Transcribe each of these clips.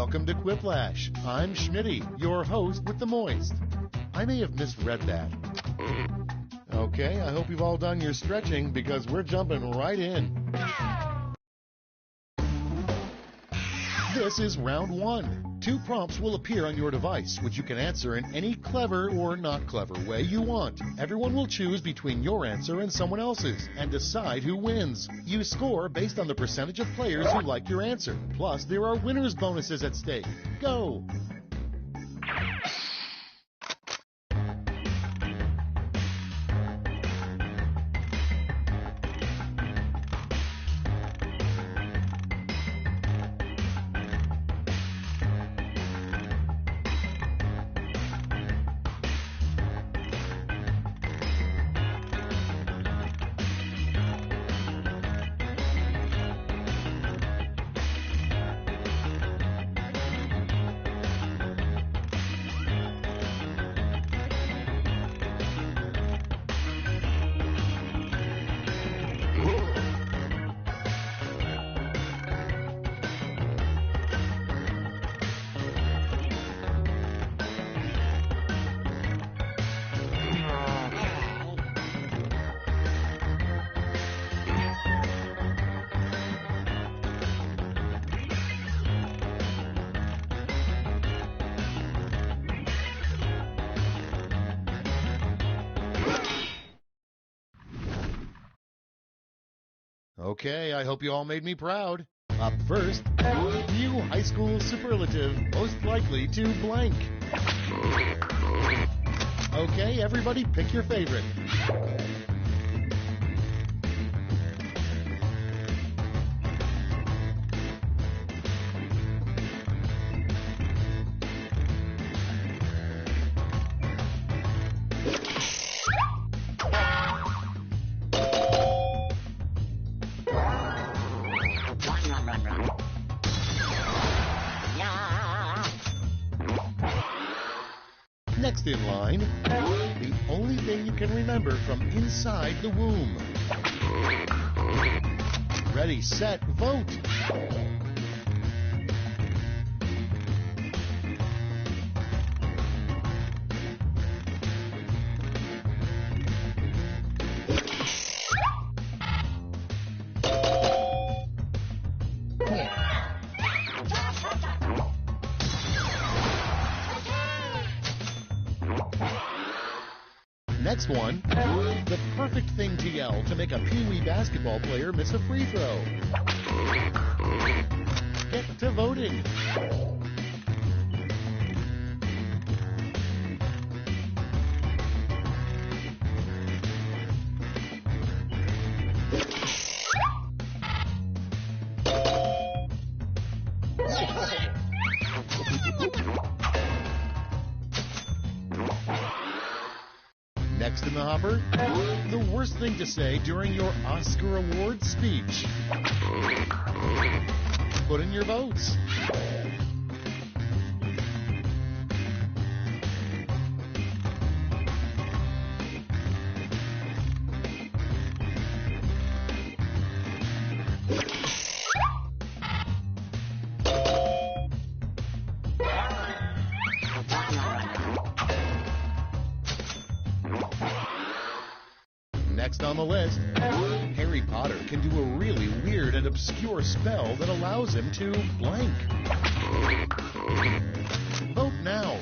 welcome to Quiplash. I'm Schmitty, your host with the moist. I may have misread that. Okay, I hope you've all done your stretching because we're jumping right in. This is round one. 2 prompts will appear on your device, which you can answer in any clever or not clever way you want. Everyone will choose between your answer and someone else's and decide who wins. You score based on the percentage of players who like your answer. Plus, there are winners' bonuses at stake. Go! Okay, I hope you all made me proud. Up first, new high school superlative, most likely to blank. Okay, everybody pick your favorite. Next in line, the only thing you can remember from inside the womb. Ready, set, vote! Next one, the perfect thing to yell to make a Pee-wee basketball player miss a free throw. Get to voting. Next in the hopper, the worst thing to say during your Oscar Award speech. Put in your votes. Next on the list, Harry Potter can do a really weird and obscure spell that allows him to blank. Vote now.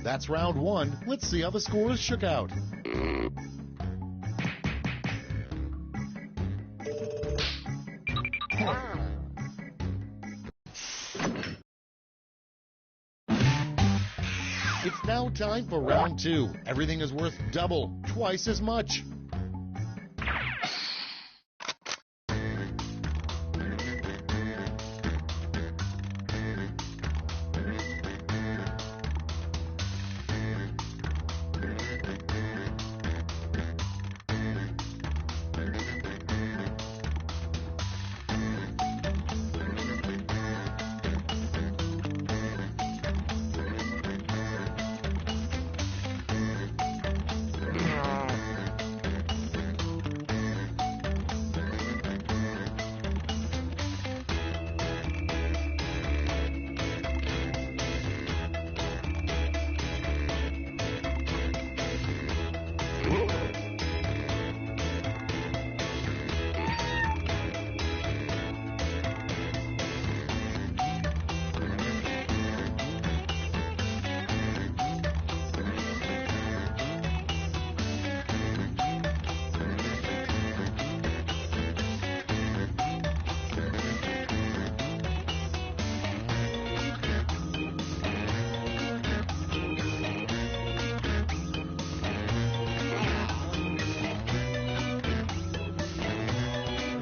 That's round one. Let's see how the scores shook out. It's now time for round two. Everything is worth double, twice as much.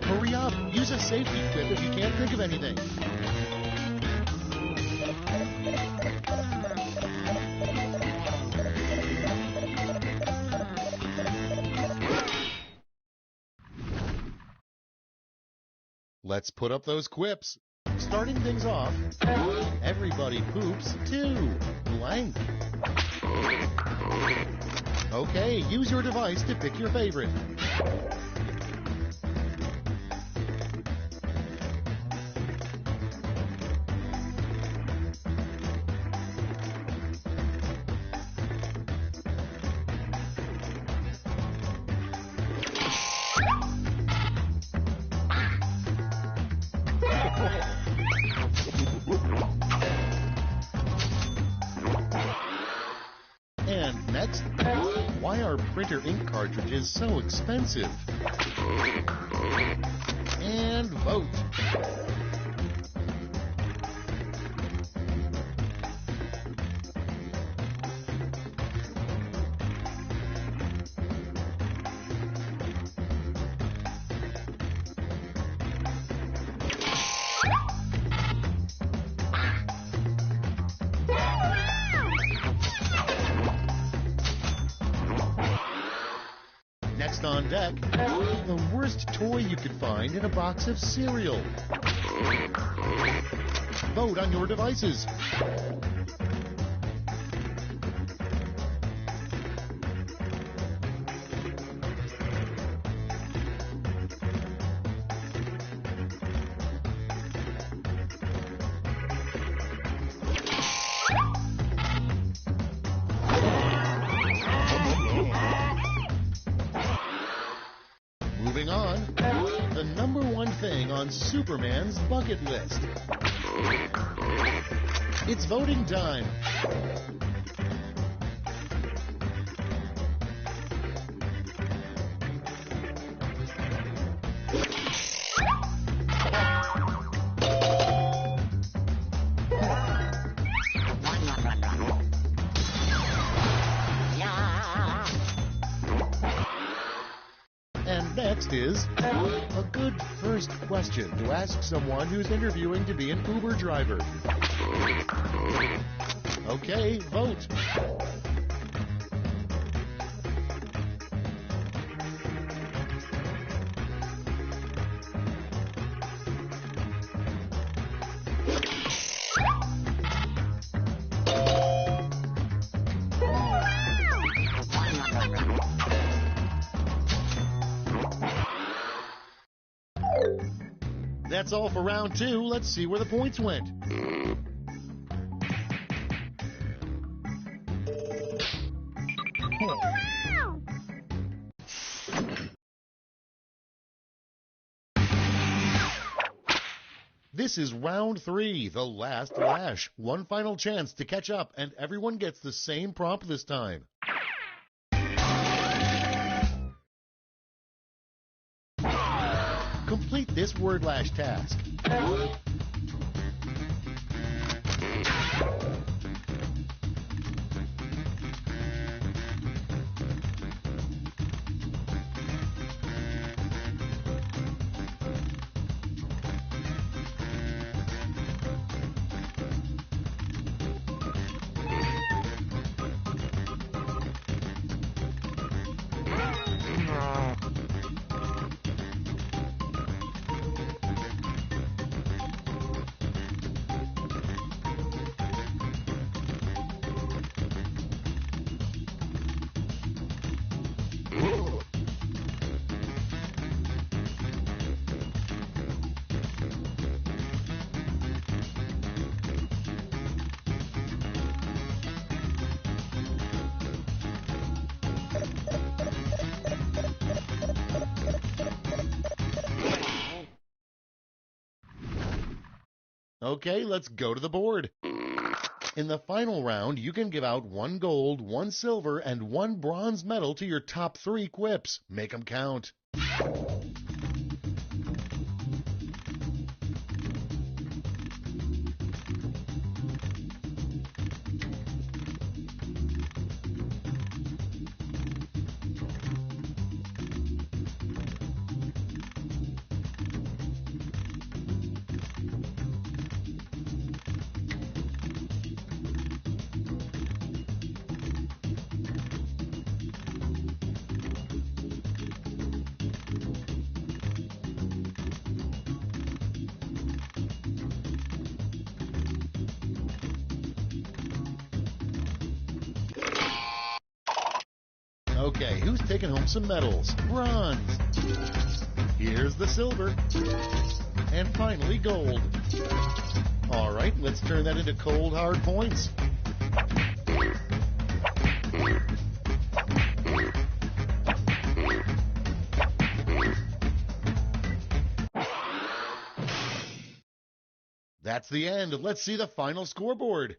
Hurry up! Use a safety quip if you can't think of anything. Let's put up those quips. Starting things off, everybody poops too. Blank. Okay, use your device to pick your favorite. And next, why are printer ink cartridges so expensive? And vote. Next on deck, the worst toy you could find in a box of cereal. Vote on your devices. Moving on, the number one thing on Superman's bucket list. It's voting time. And next is a good first question to ask someone who's interviewing to be an Uber driver. Okay, vote. That's all for round two. Let's see where the points went. This is round three, the last lash. One final chance to catch up, and everyone gets the same prompt this time. Complete this word lash task. Okay, let's go to the board. In the final round, you can give out 1 gold, 1 silver, and 1 bronze medal to your top 3 quips. Make them count. Okay, who's taking home some medals? Bronze. Here's the silver. And finally, gold. All right, let's turn that into cold, hard points. That's the end. Let's see the final scoreboard.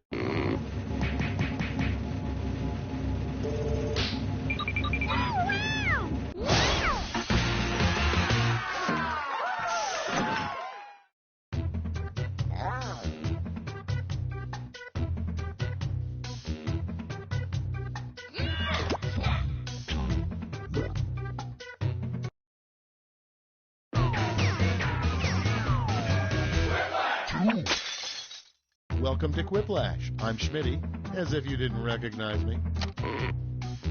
Welcome to Quiplash. I'm Schmitty, as if you didn't recognize me.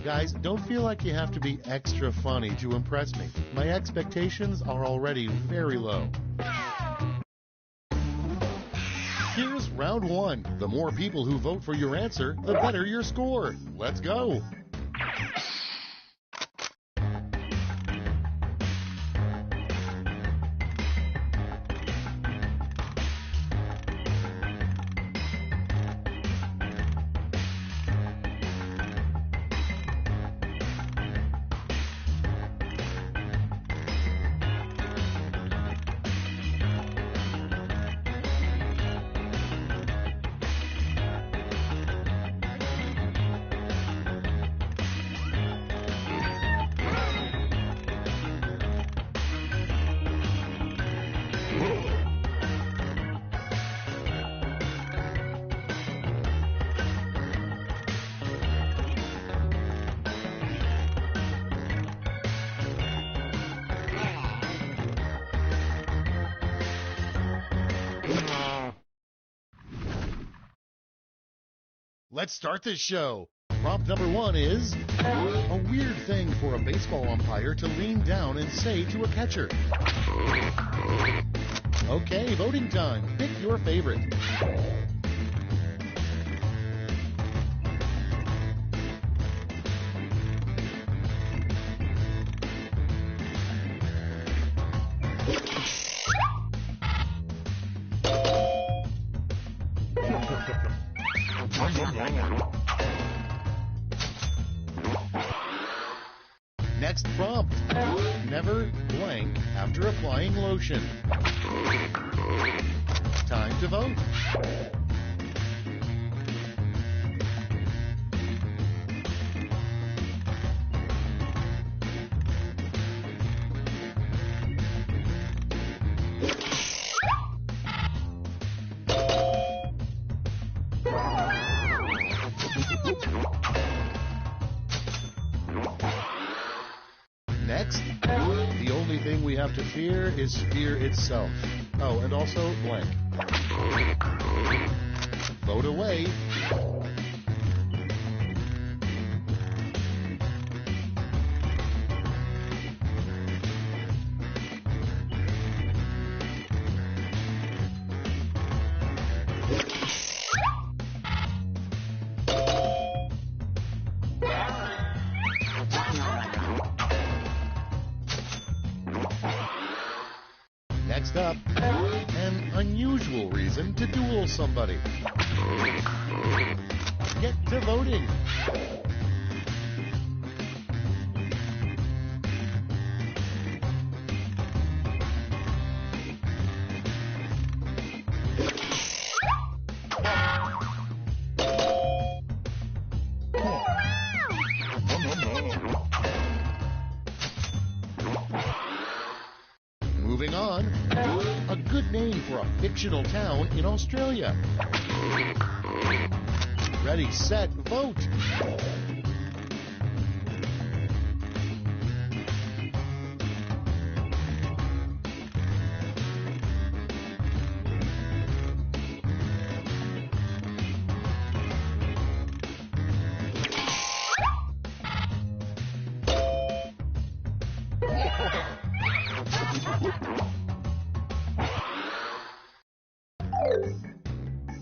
Guys, don't feel like you have to be extra funny to impress me. My expectations are already very low. Here's round one. The more people who vote for your answer, the better your score. Let's go. Let's start this show. Prompt number one is a weird thing for a baseball umpire to lean down and say to a catcher. Okay, voting time. Pick your favorite. Next prompt. Never blank after applying lotion. Time to vote. Next, the only thing we have to fear is fear itself. Oh, and also blank. Vote away. Next up, an unusual reason to duel somebody. Get to voting. Moving on, a good name for a fictional town in Australia. Ready, set, vote.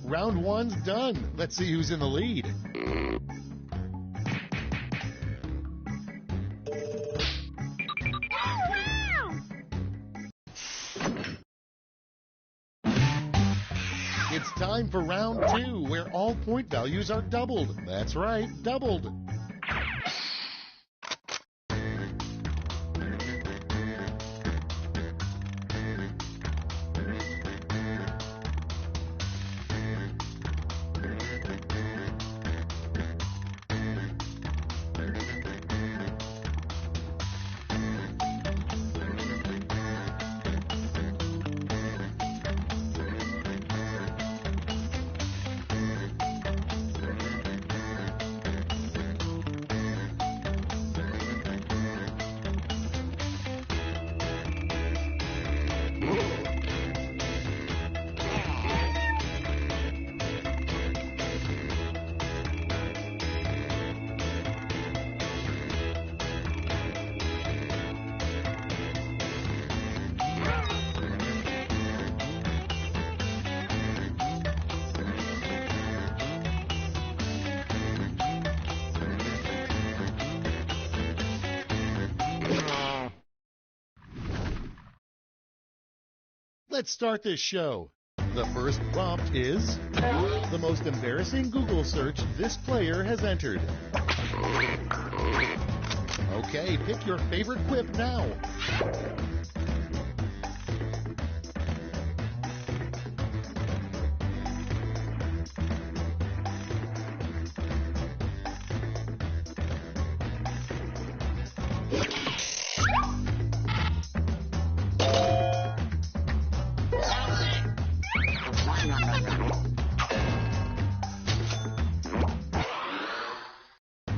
Round one's done. Let's see who's in the lead. It's time for round 2, where all point values are doubled. That's right, doubled. Let's start this show. The first prompt is the most embarrassing Google search this player has entered. Okay, pick your favorite quip now.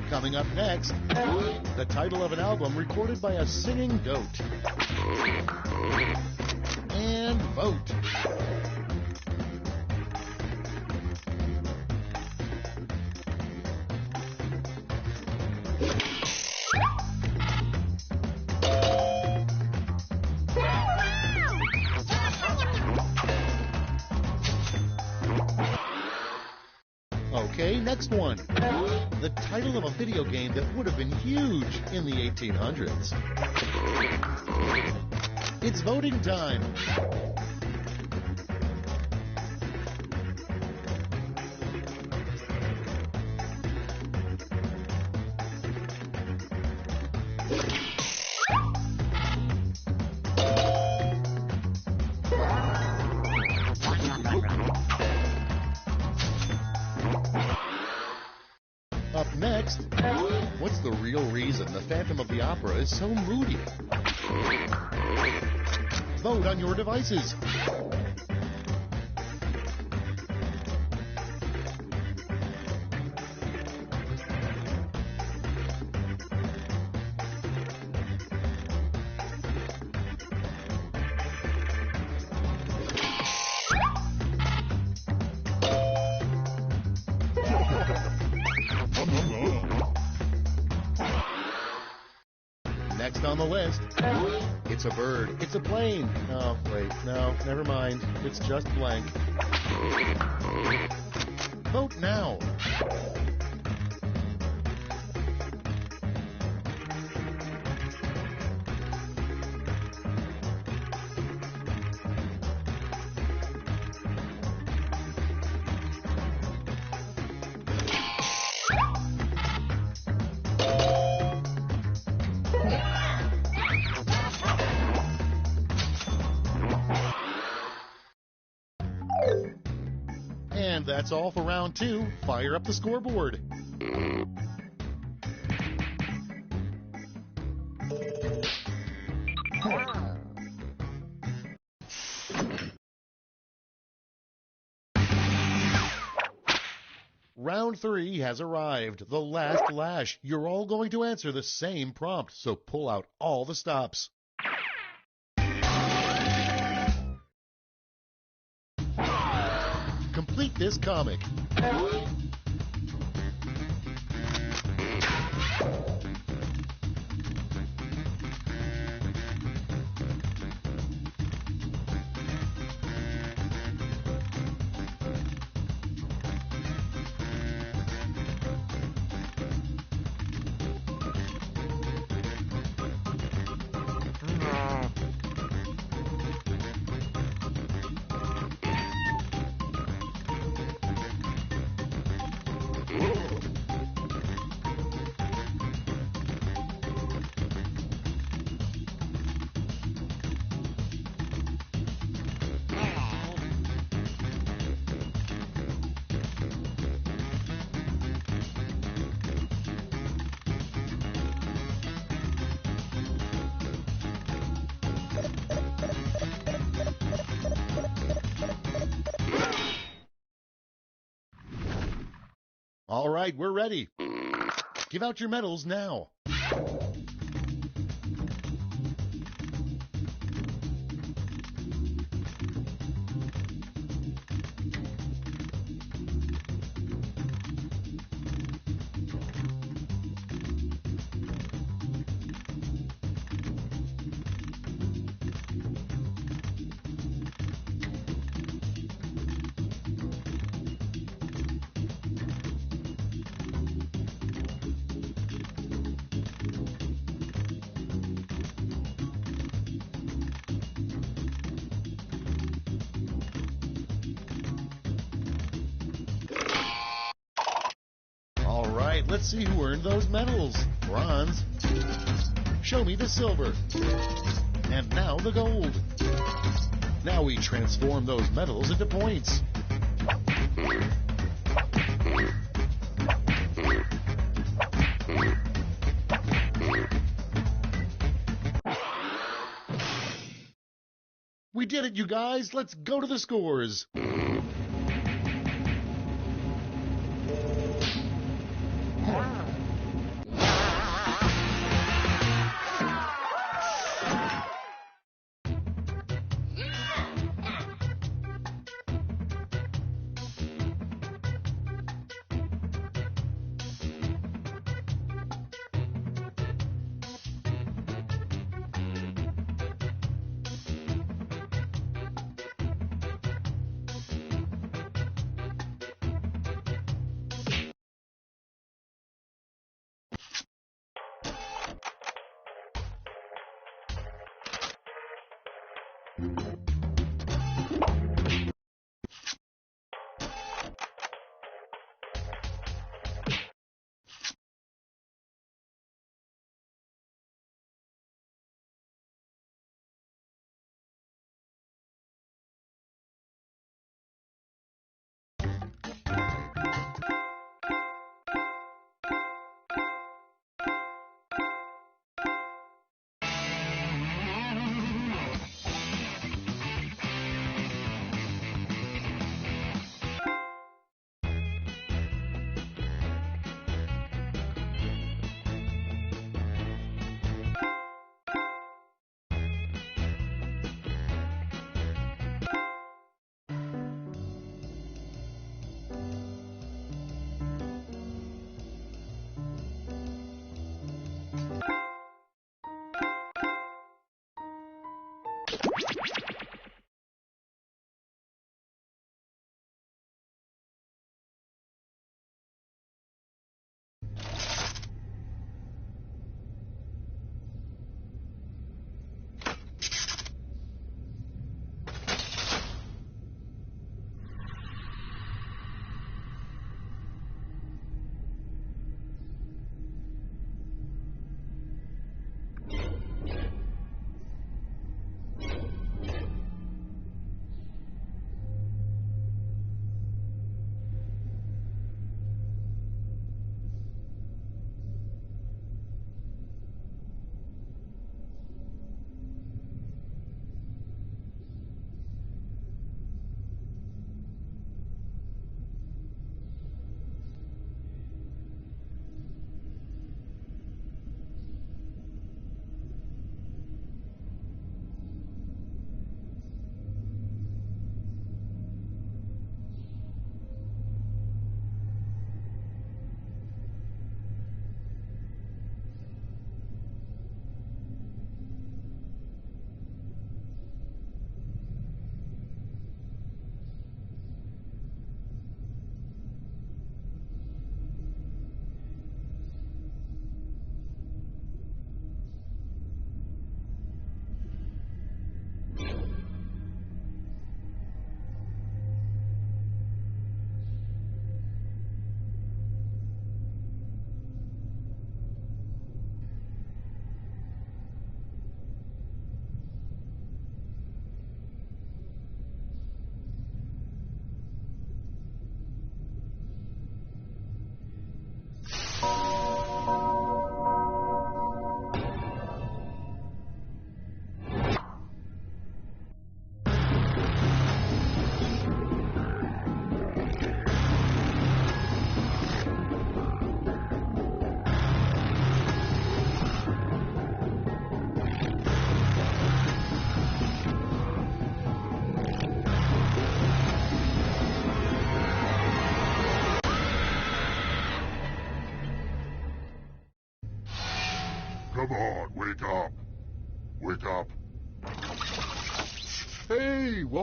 Coming up next, the title of an album recorded by a singing goat. And vote. Okay, next one. The title of a video game that would have been huge in the 1800s. It's voting time. Up next, what's the real reason the Phantom of the Opera is so moody? Vote on your devices. Next on the list, it's a bird, it's a plane. Oh, wait, no, never mind. It's just blank. Vote now. And that's all for round 2. Fire up the scoreboard. Round 3 has arrived. The last lash. You're all going to answer the same prompt, so pull out all the stops. Complete this comic. All right, we're ready. Give out your medals now. All right, let's see who earned those medals. Bronze. Show me the silver. And now the gold. Now we transform those medals into points. We did it, you guys. Let's go to the scores.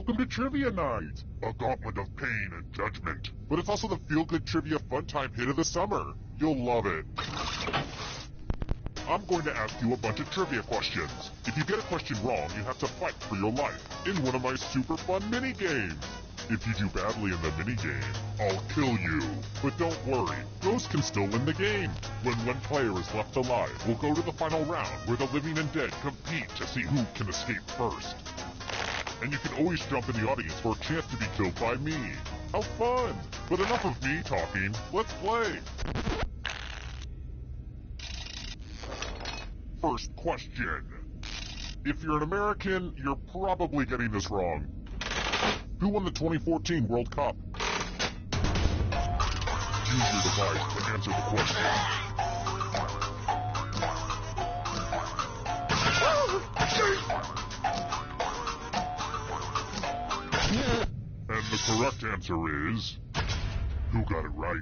welcome to Trivia Night, a gauntlet of pain and judgment. But it's also the feel-good trivia fun time hit of the summer. You'll love it. I'm going to ask you a bunch of trivia questions. If you get a question wrong, you have to fight for your life in one of my super fun mini-games. If you do badly in the minigame, I'll kill you. But don't worry, ghosts can still win the game. When one player is left alive, we'll go to the final round where the living and dead compete to see who can escape first. And you can always jump in the audience for a chance to be killed by me. How fun! But enough of me talking, let's play! First question. If you're an American, you're probably getting this wrong. Who won the 2014 World Cup? Use your device to answer the question. And the correct answer is... who got it right?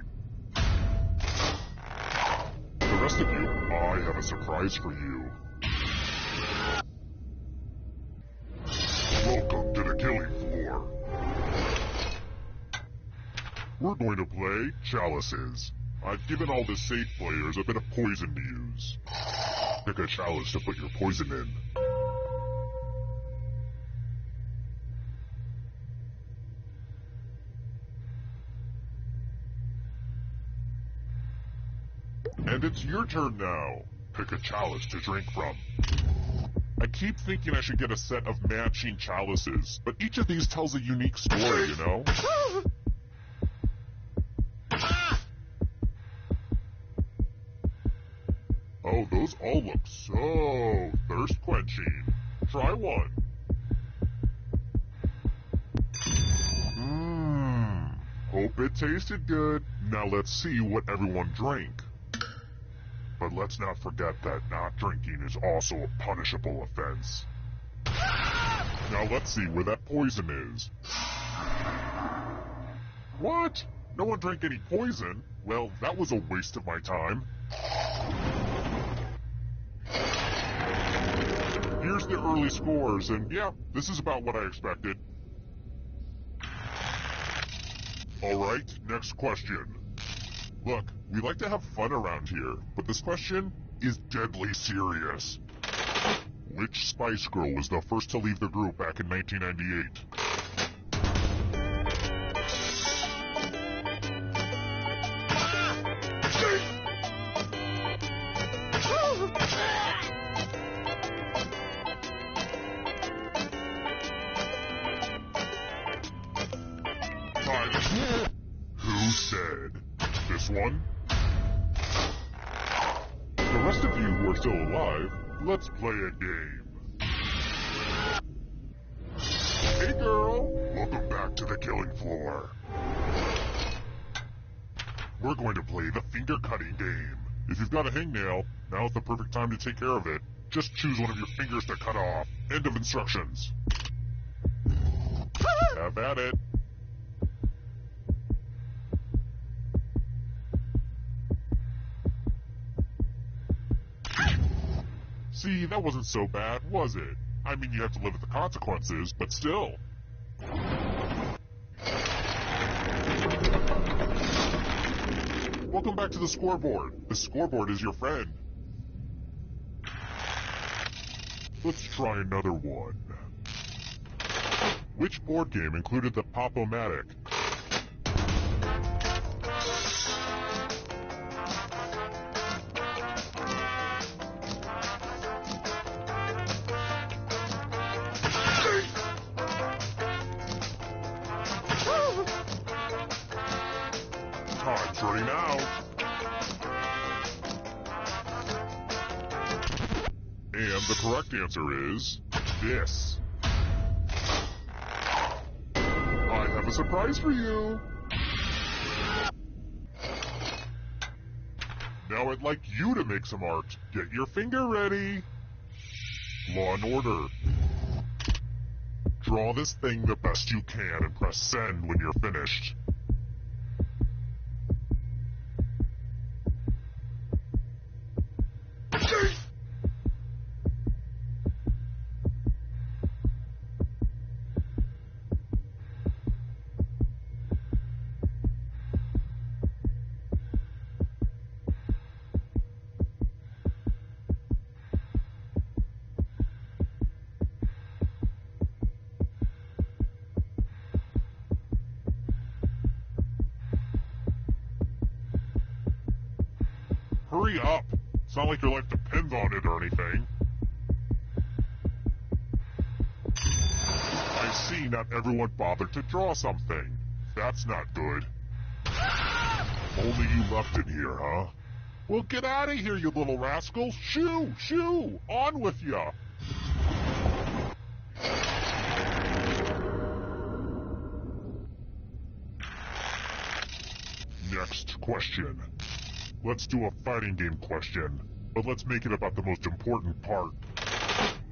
The rest of you, I have a surprise for you. Welcome to the killing floor. We're going to play Chalices. I've given all the safe players a bit of poison to use. Pick a chalice to put your poison in. And it's your turn now. Pick a chalice to drink from. I keep thinking I should get a set of matching chalices, but each of these tells a unique story, you know? Oh, those all look so thirst-quenching. Try one. Hope it tasted good. Now let's see what everyone drank. But let's not forget that not drinking is also a punishable offense. Now let's see where that poison is. What? No one drank any poison? Well, that was a waste of my time. Here's the early scores, and yeah, this is about what I expected. Alright, next question. Look, we like to have fun around here, but this question is deadly serious. Which Spice Girl was the first to leave the group back in 1998? Who said? This one? The rest of you who are still alive, let's play a game. Hey girl, welcome back to the killing floor. We're going to play the finger cutting game. If you've got a hangnail, now's the perfect time to take care of it. Just choose one of your fingers to cut off. End of instructions. Have at it. See, that wasn't so bad, was it? I mean, you have to live with the consequences, but still. Welcome back to the scoreboard. The scoreboard is your friend. Let's try another one. Which board game included the Pop-O-Matic? Time's running out. And the correct answer is this. I have a surprise for you. Now I'd like you to make some art. Get your finger ready. Law and Order. Draw this thing the best you can and press send when you're finished. Hurry up! It's not like your life depends on it or anything. I see not everyone bothered to draw something. That's not good. Only you left it here, huh? Well, get out of here, you little rascals! Shoo! Shoo! On with ya! Next question. Let's do a fighting game question, but let's make it about the most important part.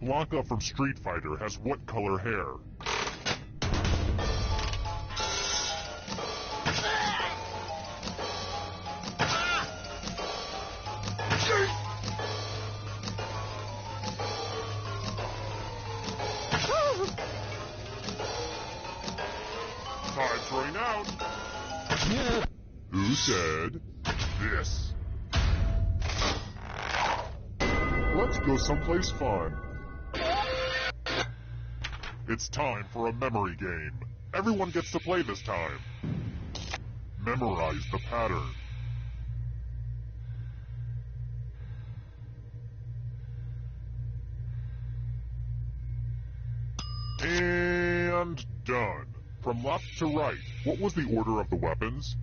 Blanca from Street Fighter has what color hair? Time's running out. Who said this? Let's go someplace fun. It's time for a memory game. Everyone gets to play this time. Memorize the pattern. And done. From left to right, what was the order of the weapons?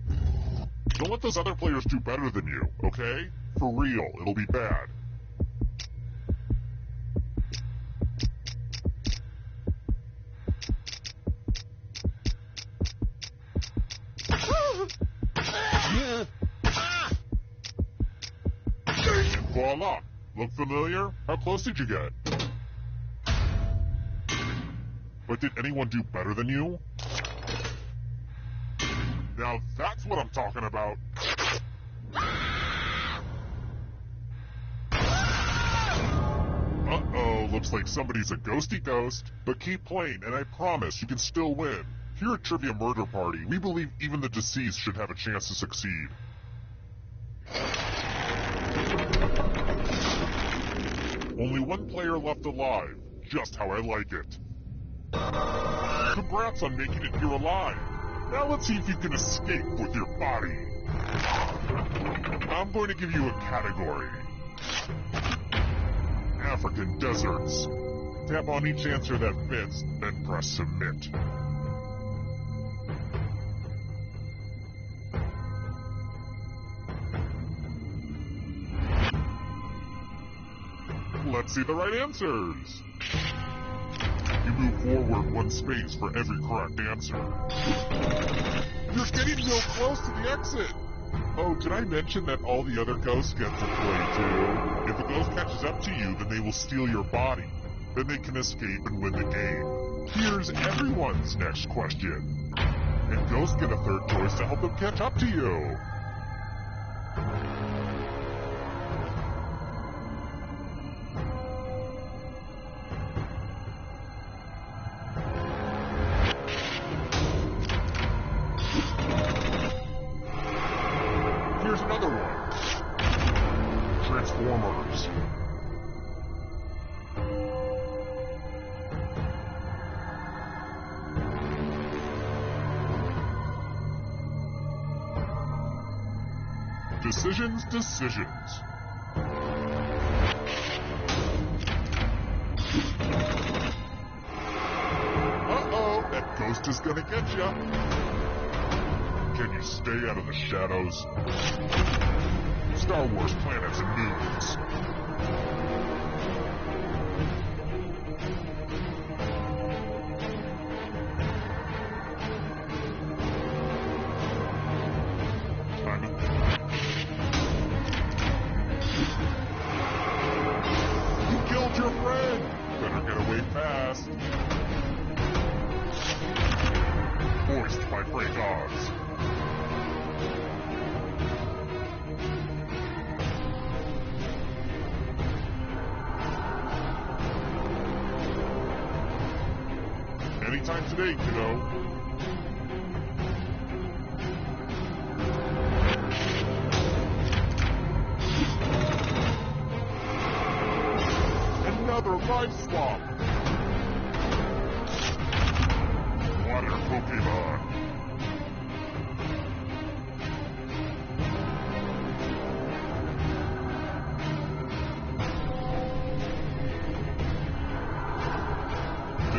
Don't let those other players do better than you, okay? For real, it'll be bad. And voila! Look familiar? How close did you get? But did anyone do better than you? Now that's what I'm talking about. Uh-oh, looks like somebody's a ghosty ghost. But keep playing, and I promise you can still win. Here at Trivia Murder Party, we believe even the deceased should have a chance to succeed. Only one player left alive, just how I like it. Congrats on making it here alive. Now let's see if you can escape with your body. I'm going to give you a category. African deserts. Tap on each answer that fits, then press submit. Let's see the right answers. You move forward one space for every correct answer. You're getting real close to the exit. Oh, did I mention that all the other ghosts get to play too? If the ghost catches up to you, then they will steal your body. Then they can escape and win the game. Here's everyone's next question. And ghosts get a third choice to help them catch up to you. Here's another one. Transformers. Decisions, decisions. Uh-oh, that ghost is gonna get ya. Can you stay out of the shadows? Star Wars planets and moons. You killed your friend! Better get away fast. Voiced by Frank Oz. Anytime today, kiddo. Another life swap. Water Pokemon.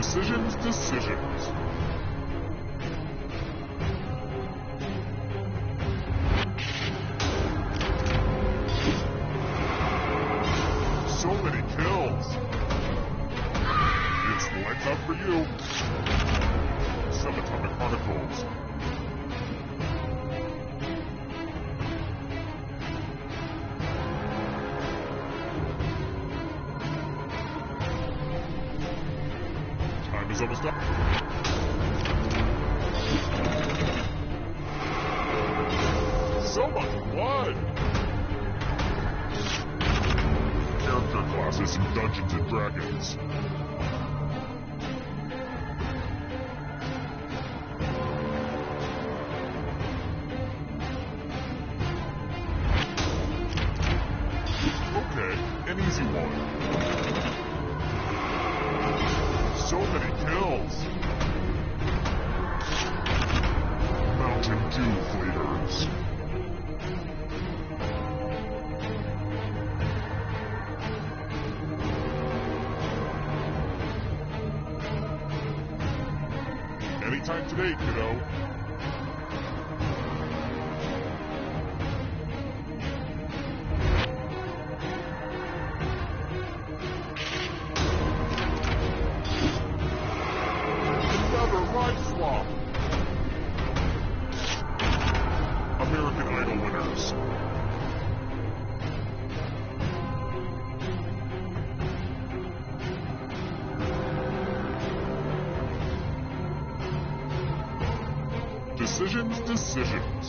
Decisions, decisions. So many kills. It's lights out for you. Subatomic Chronicles. Time is almost up. So much blood! Character classes in Dungeons and Dragons. Okay, an easy one. So many kills! Mountain Dew flavors. Anytime today, kiddo. Another ride swap. American Idol winners. Decisions, decisions.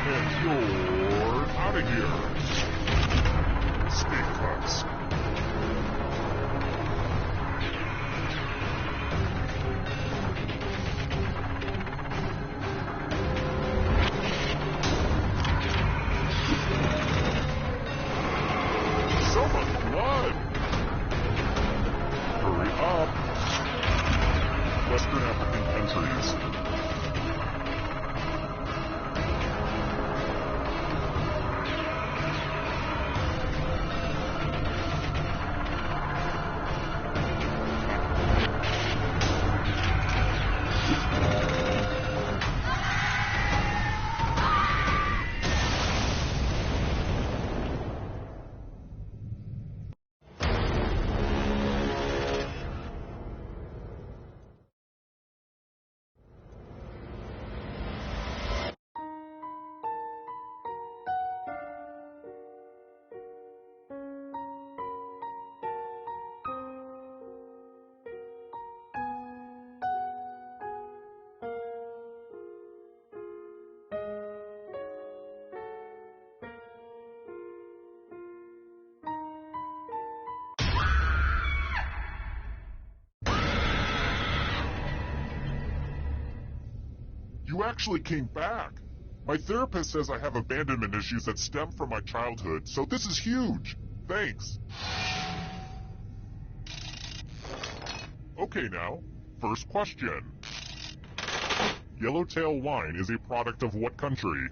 And you're out of here. Steak cuts. So much blood! Hurry up! Western African countries. You actually came back. My therapist says I have abandonment issues that stem from my childhood, so this is huge. Thanks. Okay now, first question. Yellowtail wine is a product of what country?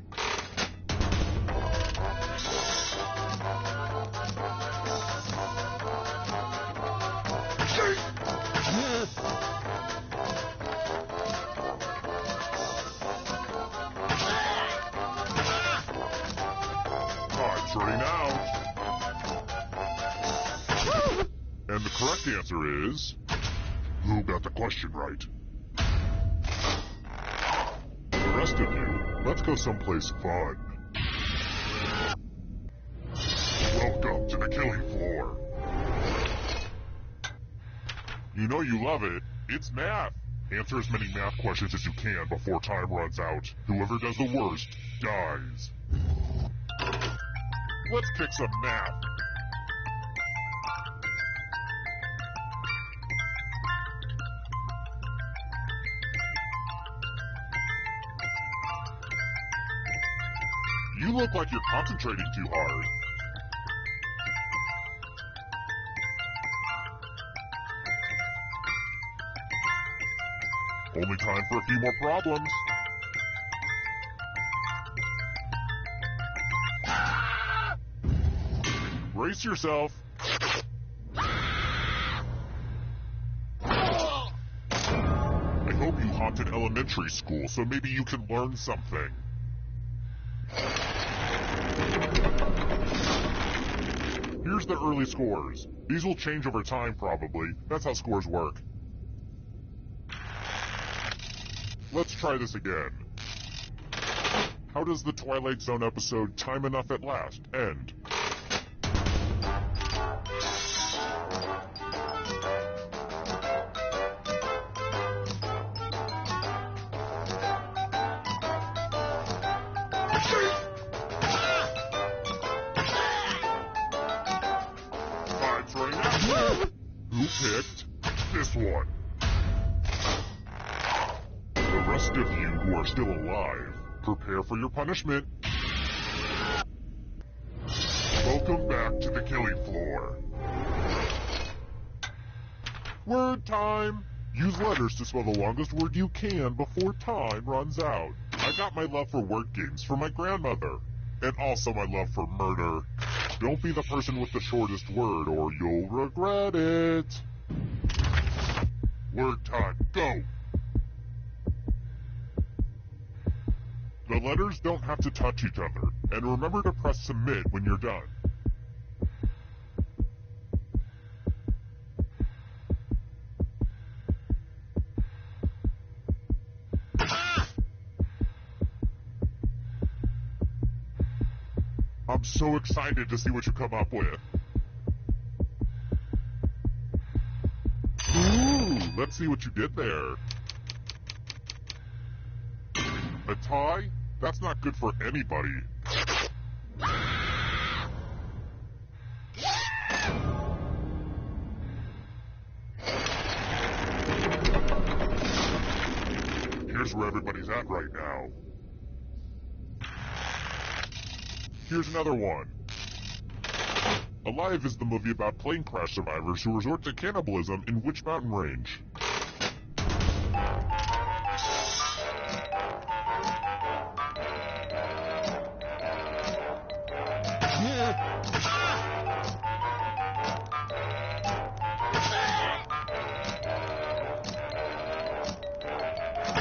Time's running out. And the correct answer is... Who got the question right? The rest of you, let's go someplace fun. Welcome to the killing floor. You know you love it. It's math. Answer as many math questions as you can before time runs out. Whoever does the worst dies. Let's kick some math. You look like you're concentrating too hard. Only time for a few more problems. Brace yourself. I hope you haunted elementary school, so maybe you can learn something. Here's the early scores. These will change over time, probably. That's how scores work. Let's try this again. How does the Twilight Zone episode Time Enough at Last end? Time's running out. Who picked this one? The rest of you who are still alive, prepare for your punishment. Welcome back to the killing floor. Word time! Use letters to spell the longest word you can before time runs out. I got my love for word games from my grandmother. And also my love for murder. Don't be the person with the shortest word or you'll regret it. Word time, go! The letters don't have to touch each other, and remember to press submit when you're done. I'm so excited to see what you come up with. Ooh, let's see what you did there. A tie? That's not good for anybody. Here's where everybody's at right now. Here's another one. Alive is the movie about plane crash survivors who resort to cannibalism in which mountain range?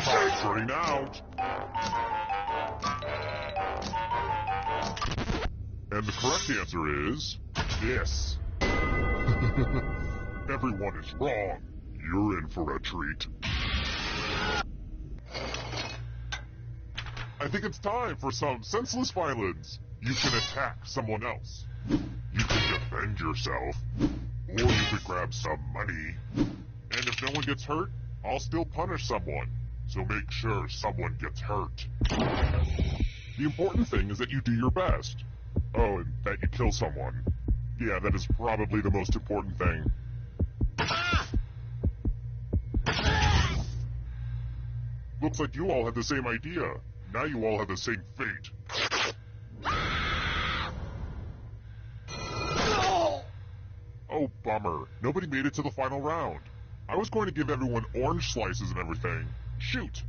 Time's running out. And the correct answer is this. Everyone is wrong. You're in for a treat. I think it's time for some senseless violence. You can attack someone else. You can defend yourself. Or you could grab some money. And if no one gets hurt, I'll still punish someone. So make sure someone gets hurt. The important thing is that you do your best. Oh, and that you kill someone. Yeah, that is probably the most important thing. Looks like you all had the same idea. Now you all have the same fate. Oh, bummer. Nobody made it to the final round. I was going to give everyone orange slices and everything. Shoot!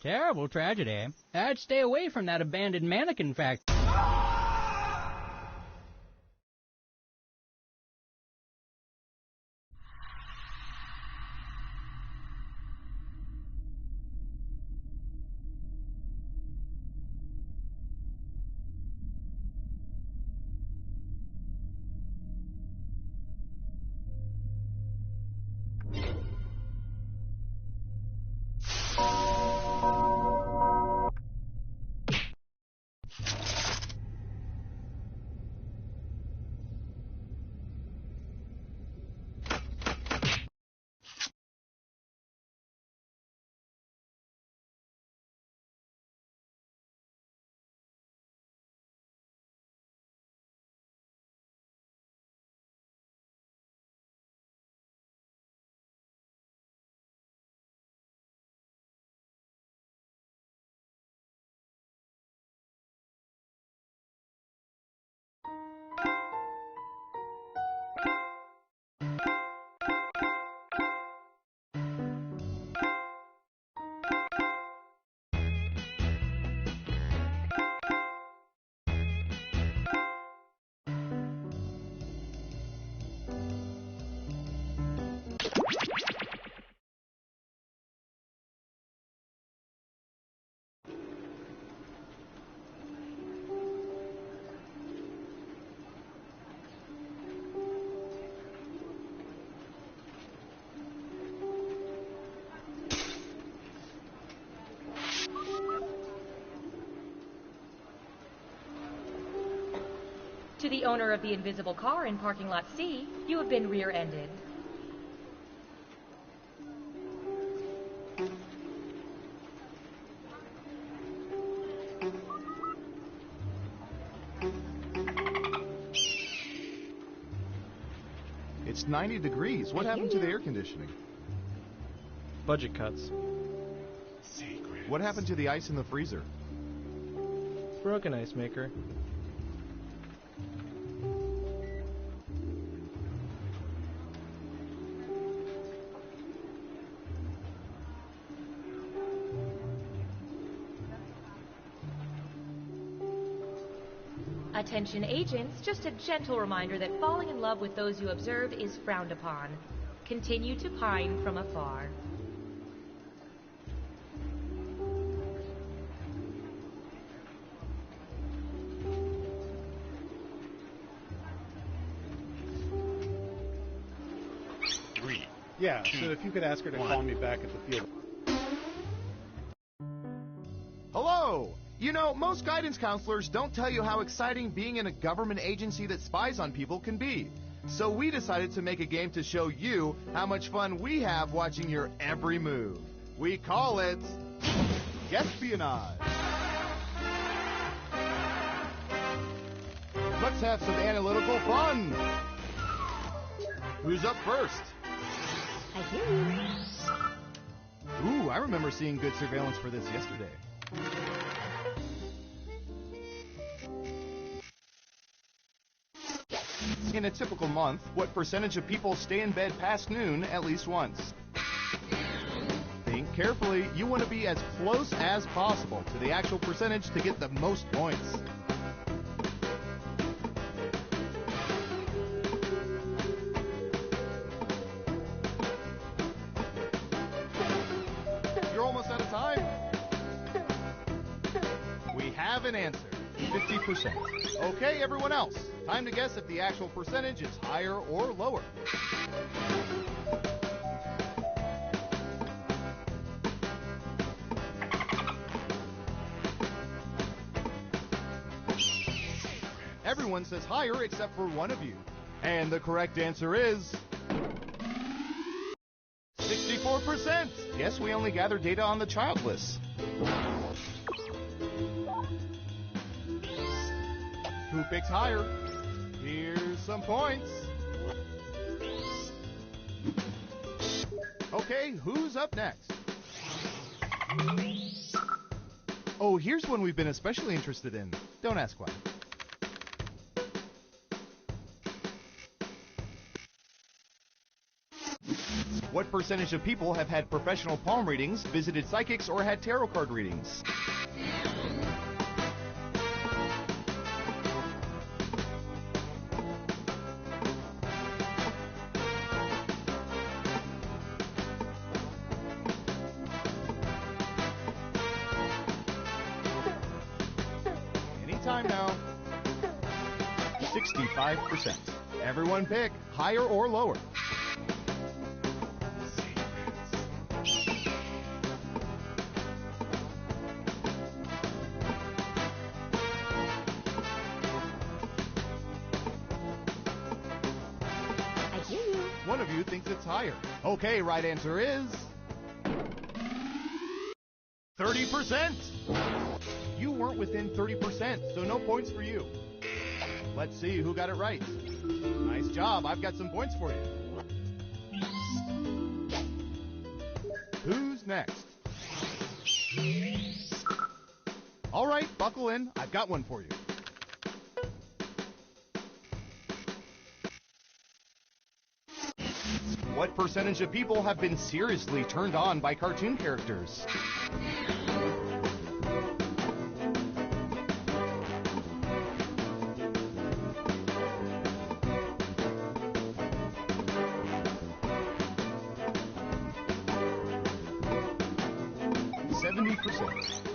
Terrible tragedy. I'd stay away from that abandoned mannequin factory. To the owner of the invisible car in parking lot C, you have been rear-ended. It's 90 degrees. What happened to the air conditioning? Budget cuts. What happened to the ice in the freezer? Broken ice maker. Attention agents, just a gentle reminder that falling in love with those you observe is frowned upon. Continue to pine from afar. Yeah, so if you could ask her to call me back at the field. Hello! You know, most guidance counselors don't tell you how exciting being in a government agency that spies on people can be. So we decided to make a game to show you how much fun we have watching your every move. We call it Espionage. Let's have some analytical fun. Who's up first? I hear you. Ooh, I remember seeing good surveillance for this yesterday. In a typical month, what percentage of people stay in bed past noon at least once? Think carefully. You want to be as close as possible to the actual percentage to get the most points. You're almost out of time. We have an answer. 50%. Okay, everyone else. Time to guess if the actual percentage is higher or lower. Everyone says higher except for one of you. And the correct answer is 64%. Yes, we only gather data on the childless. Who picks higher? Here's some points. Okay, who's up next? Oh, here's one we've been especially interested in. Don't ask why. What percentage of people have had professional palm readings, visited psychics, or had tarot card readings? Anytime now. 65%. Everyone pick higher or lower. One of you thinks it's higher. Okay, right answer is 30%. You weren't within 30%, so no points for you. Let's see who got it right. Nice job. I've got some points for you. Who's next? All right, buckle in. I've got one for you. What percentage of people have been seriously turned on by cartoon characters?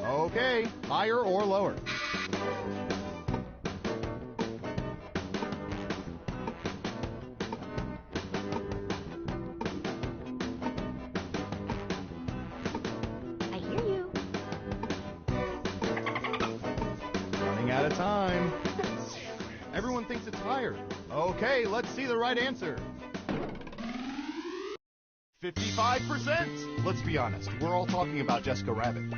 Okay, higher or lower? I hear you. Running out of time. Everyone thinks higher. Okay, let's see the right answer. 55%. Let's be honest, we're all talking about Jessica Rabbit.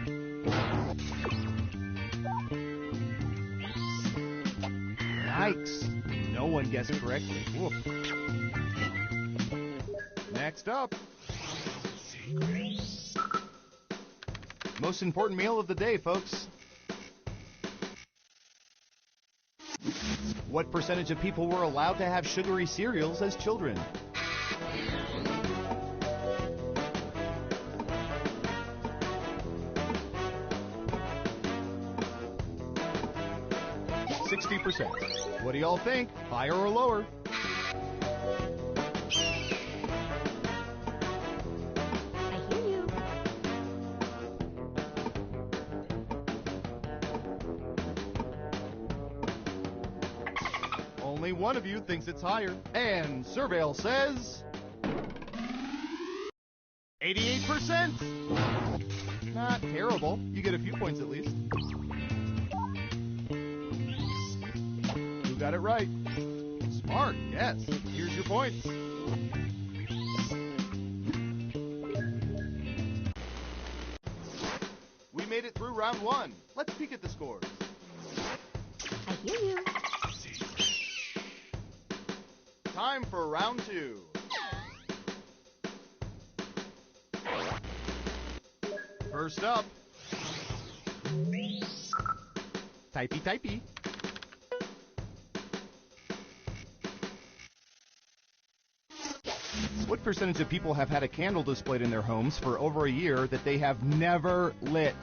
Yikes. No one guessed correctly. Whoop. Next up. Most important meal of the day, folks. What percentage of people were allowed to have sugary cereals as children? %. What do y'all think? Higher or lower? I hear you. Only one of you thinks it's higher. And Surveil says 88%. Not terrible. You get a few points at least. Got it right. Smart, yes. Here's your points. We made it through round 1. Let's peek at the scores. I hear you. Time for round 2. First up. Typey. What percentage of people have had a candle displayed in their homes for over a year that they have never lit?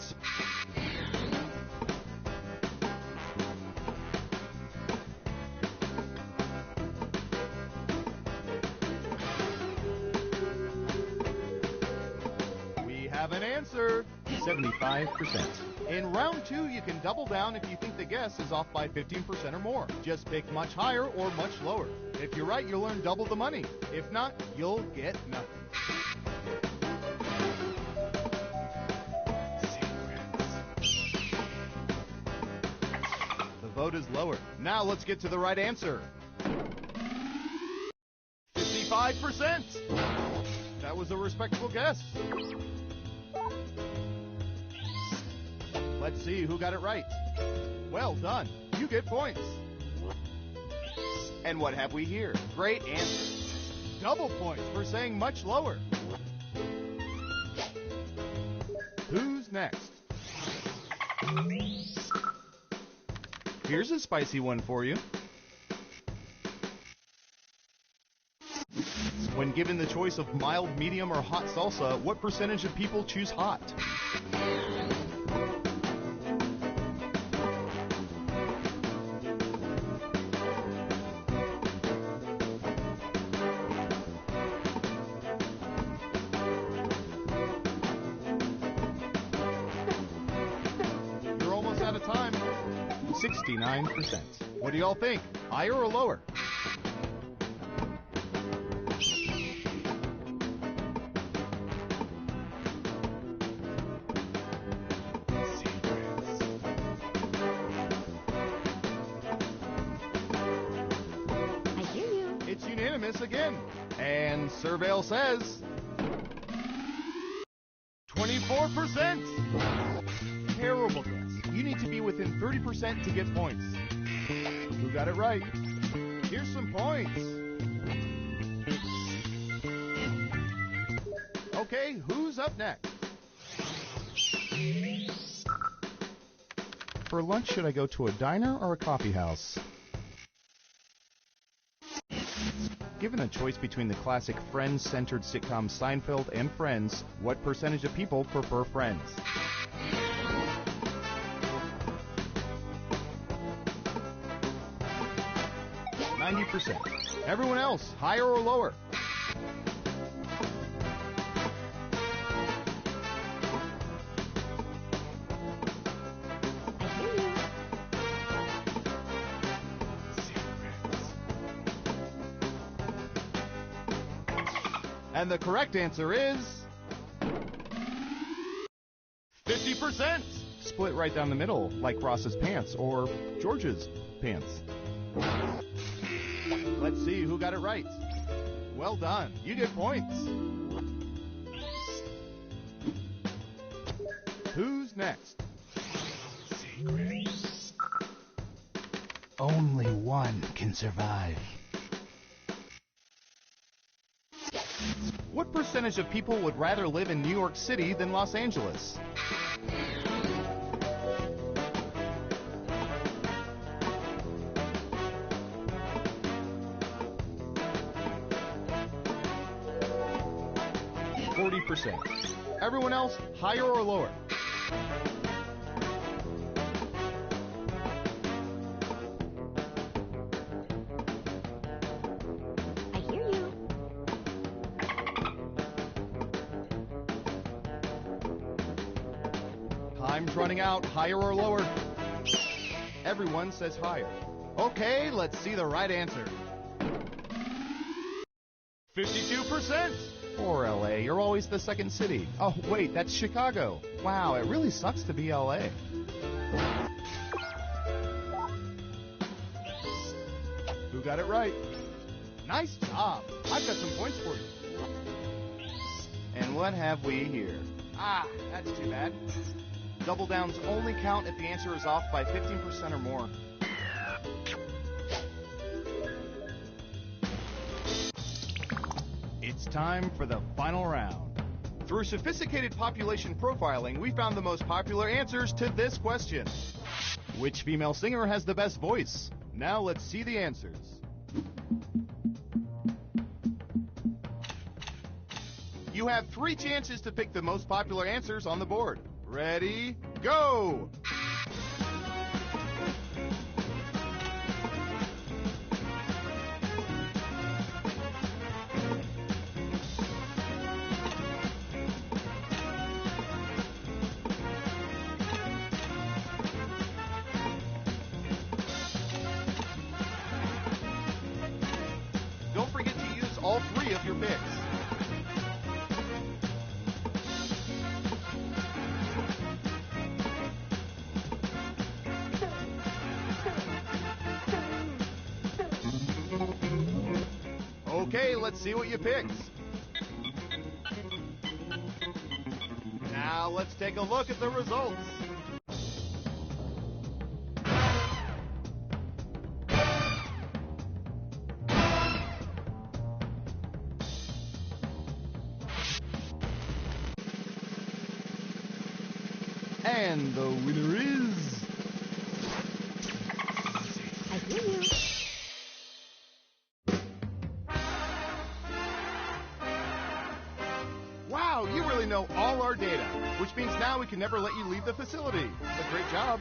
We have an answer. 75%. In round 2, you can double down if you think the guess is off by 15% or more. Just pick much higher or much lower. If you're right, you'll earn double the money. If not, you'll get nothing. The vote is lower. Now let's get to the right answer. 55%. That was a respectable guess. Let's see who got it right. Well done. You get points. And what have we here? Great answer. Double points for saying much lower. Who's next? Here's a spicy one for you. When given the choice of mild, medium, or hot salsa, what percentage of people choose hot? You're almost out of time. 69%. What do y'all think? Higher or lower? Again. And Surveil says 24%. Terrible guess. You need to be within 30% to get points. Who got it right? Here's some points. Okay, who's up next? For lunch, should I go to a diner or a coffee house? Given a choice between the classic Friends-centered sitcom Seinfeld and Friends, what percentage of people prefer Friends? %. Everyone else, higher or lower? And the correct answer is 50%. Split right down the middle, like Ross's pants or George's pants. Let's see who got it right. Well done. You get points. Who's next? Only one can survive. What percentage of people would rather live in New York City than Los Angeles? Everyone else, higher or lower? I hear you. Time's running out. Higher or lower? Everyone says higher. Okay, let's see the right answer. 52%! Poor LA, you're always the second city. Oh, wait, that's Chicago. Wow, it really sucks to be LA. Who got it right? Nice job. I've got some points for you. And what have we here? Ah, that's too bad. Double downs only count if the answer is off by 15% or more. It's time for the final round. Through sophisticated population profiling, we found the most popular answers to this question. Which female singer has the best voice? Now let's see the answers. You have 3 chances to pick the most popular answers on the board. Ready, go! Don't forget to use all 3 of your picks. Okay, let's see what you picked. Now let's take a look at the results. And the winner is... I hear you. Wow, you really know all our data, which means now we can never let you leave the facility. A great job.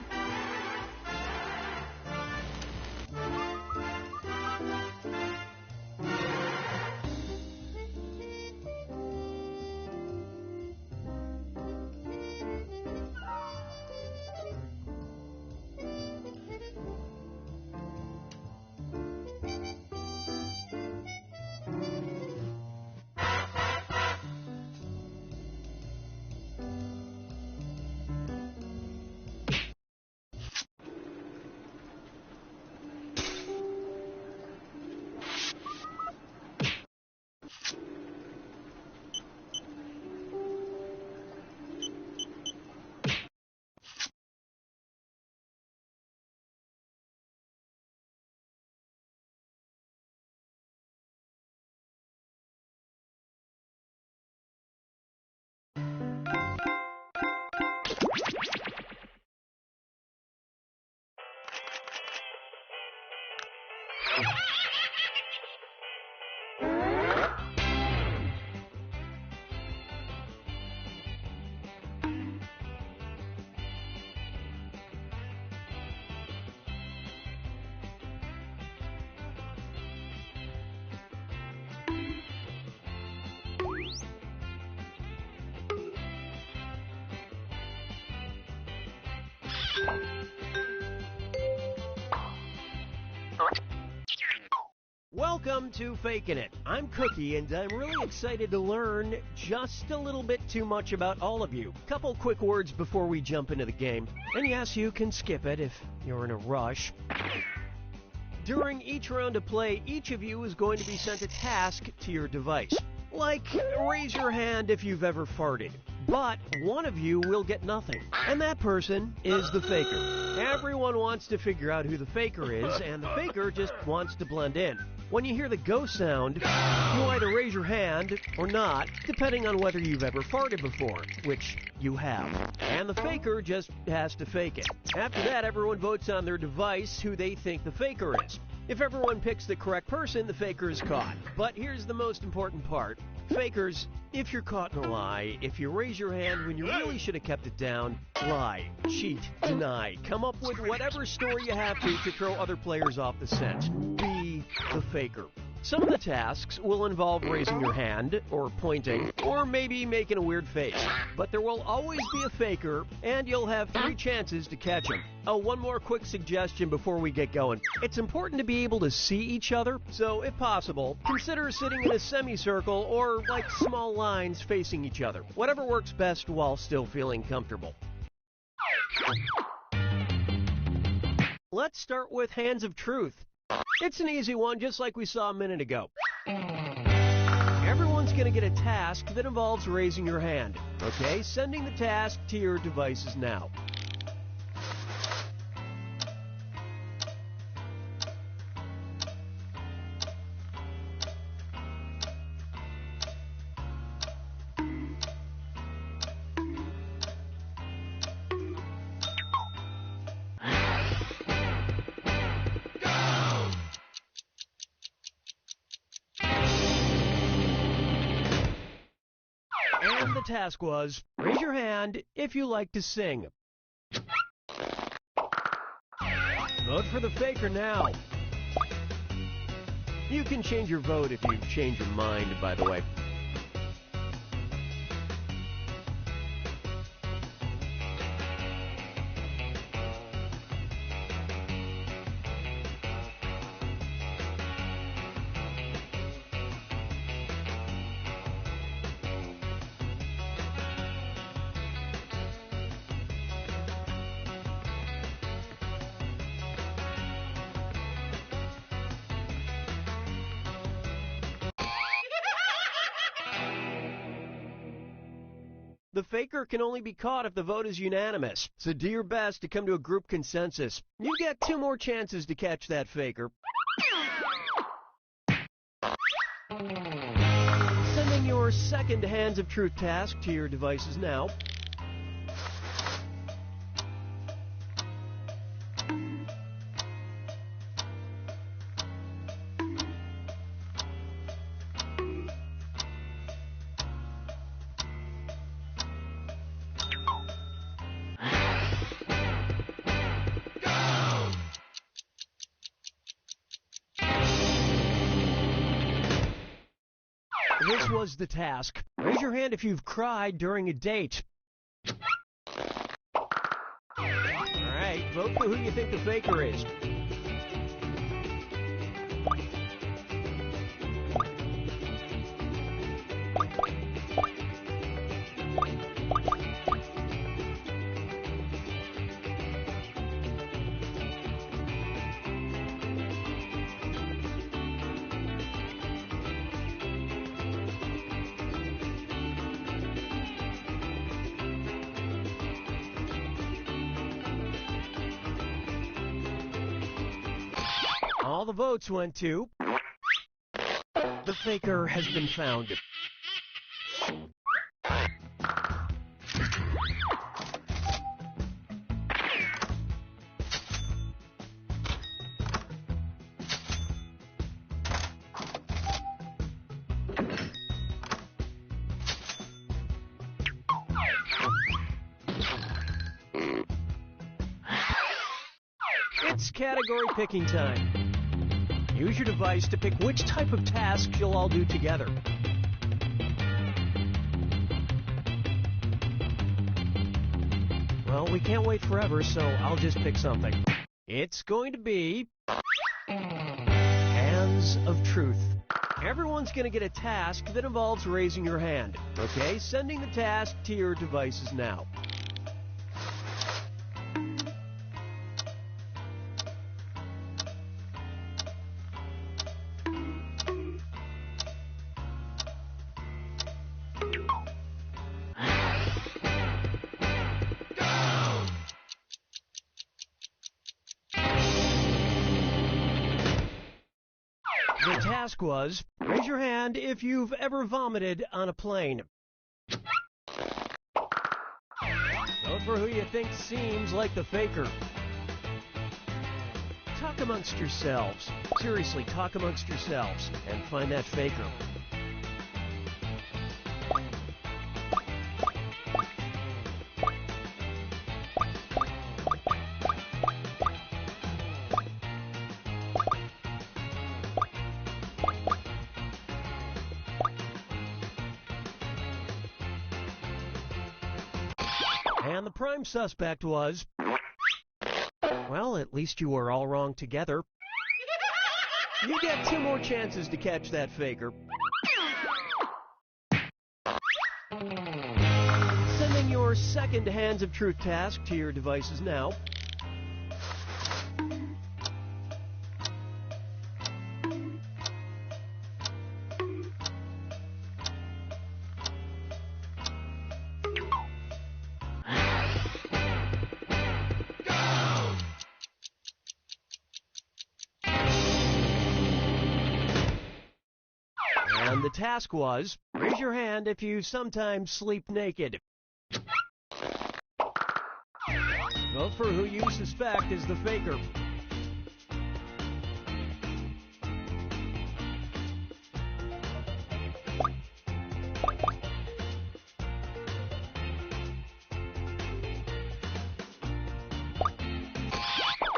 Welcome to Fakin' It. I'm Cookie, and I'm really excited to learn just a little bit too much about all of you. Couple quick words before we jump into the game. And yes, you can skip it if you're in a rush. During each round of play, each of you is going to be sent a task to your device. Like, raise your hand if you've ever farted. But one of you will get nothing, and that person is the faker. Everyone wants to figure out who the faker is, and the faker just wants to blend in. When you hear the go sound, you either raise your hand or not, depending on whether you've ever farted before, which you have. And the faker just has to fake it. After that, everyone votes on their device who they think the faker is. If everyone picks the correct person, the faker is caught. But here's the most important part. Fakers, if you're caught in a lie, if you raise your hand when you really should have kept it down, lie, cheat, deny, come up with whatever story you have to throw other players off the scent. Be the faker. Some of the tasks will involve raising your hand, or pointing, or maybe making a weird face. But there will always be a faker, and you'll have 3 chances to catch him. Oh, one more quick suggestion before we get going. It's important to be able to see each other, so if possible, consider sitting in a semicircle or like small lines facing each other. Whatever works best while still feeling comfortable. Let's start with Hands of Truth. It's an easy one, just like we saw a minute ago. Everyone's going to get a task that involves raising your hand. Okay, sending the task to your devices now. And the task was, raise your hand if you like to sing. Vote for the faker now. You can change your vote if you change your mind, by the way. The faker can only be caught if the vote is unanimous, so do your best to come to a group consensus. You get 2 more chances to catch that faker. Sending your second Hands of Truth task to your devices now. This was the task. Raise your hand if you've cried during a date. Alright, vote for who you think the faker is. All the votes went to... The faker has been found. It's category picking time. Use your device to pick which type of tasks you'll all do together. Well, we can't wait forever, so I'll just pick something. It's going to be... Hands of Truth. Everyone's going to get a task that involves raising your hand. Okay, sending the task to your devices now. The task was, raise your hand if you've ever vomited on a plane. Vote for who you think seems like the faker. Talk amongst yourselves. Seriously, talk amongst yourselves and find that faker. And the prime suspect was... Well, at least you were all wrong together. You get 2 more chances to catch that faker. Sending your second Hands of Truth task to your devices now. And the task was, raise your hand if you sometimes sleep naked. Vote for who you suspect is the faker.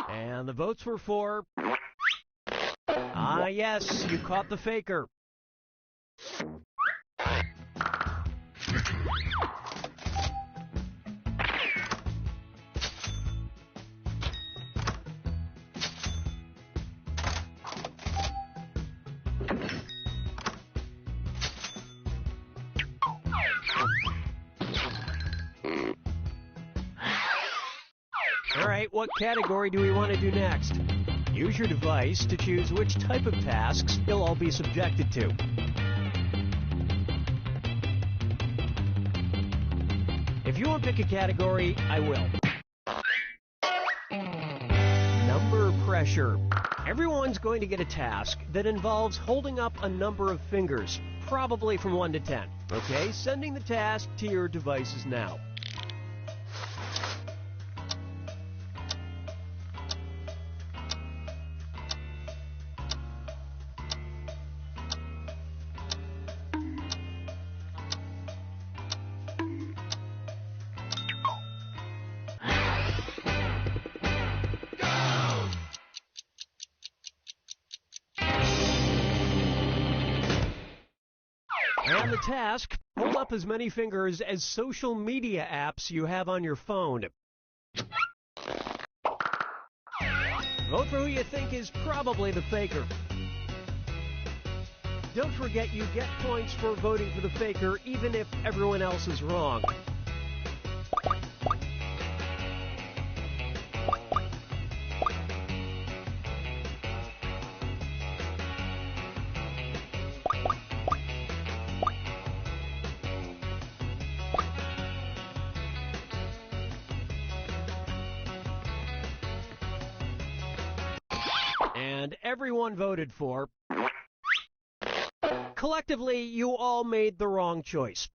And the votes were for... Ah, yes, you caught the faker. All right, what category do we want to do next? Use your device to choose which type of tasks you'll all be subjected to. If you won't pick a category, I will. Number pressure. Everyone's going to get a task that involves holding up a number of fingers, probably from 1 to 10. Okay, sending the task to your devices now. And the task, hold up as many fingers as social media apps you have on your phone. Vote for who you think is probably the faker. Don't forget you get points for voting for the faker even if everyone else is wrong. And everyone voted for. Collectively, you all made the wrong choice.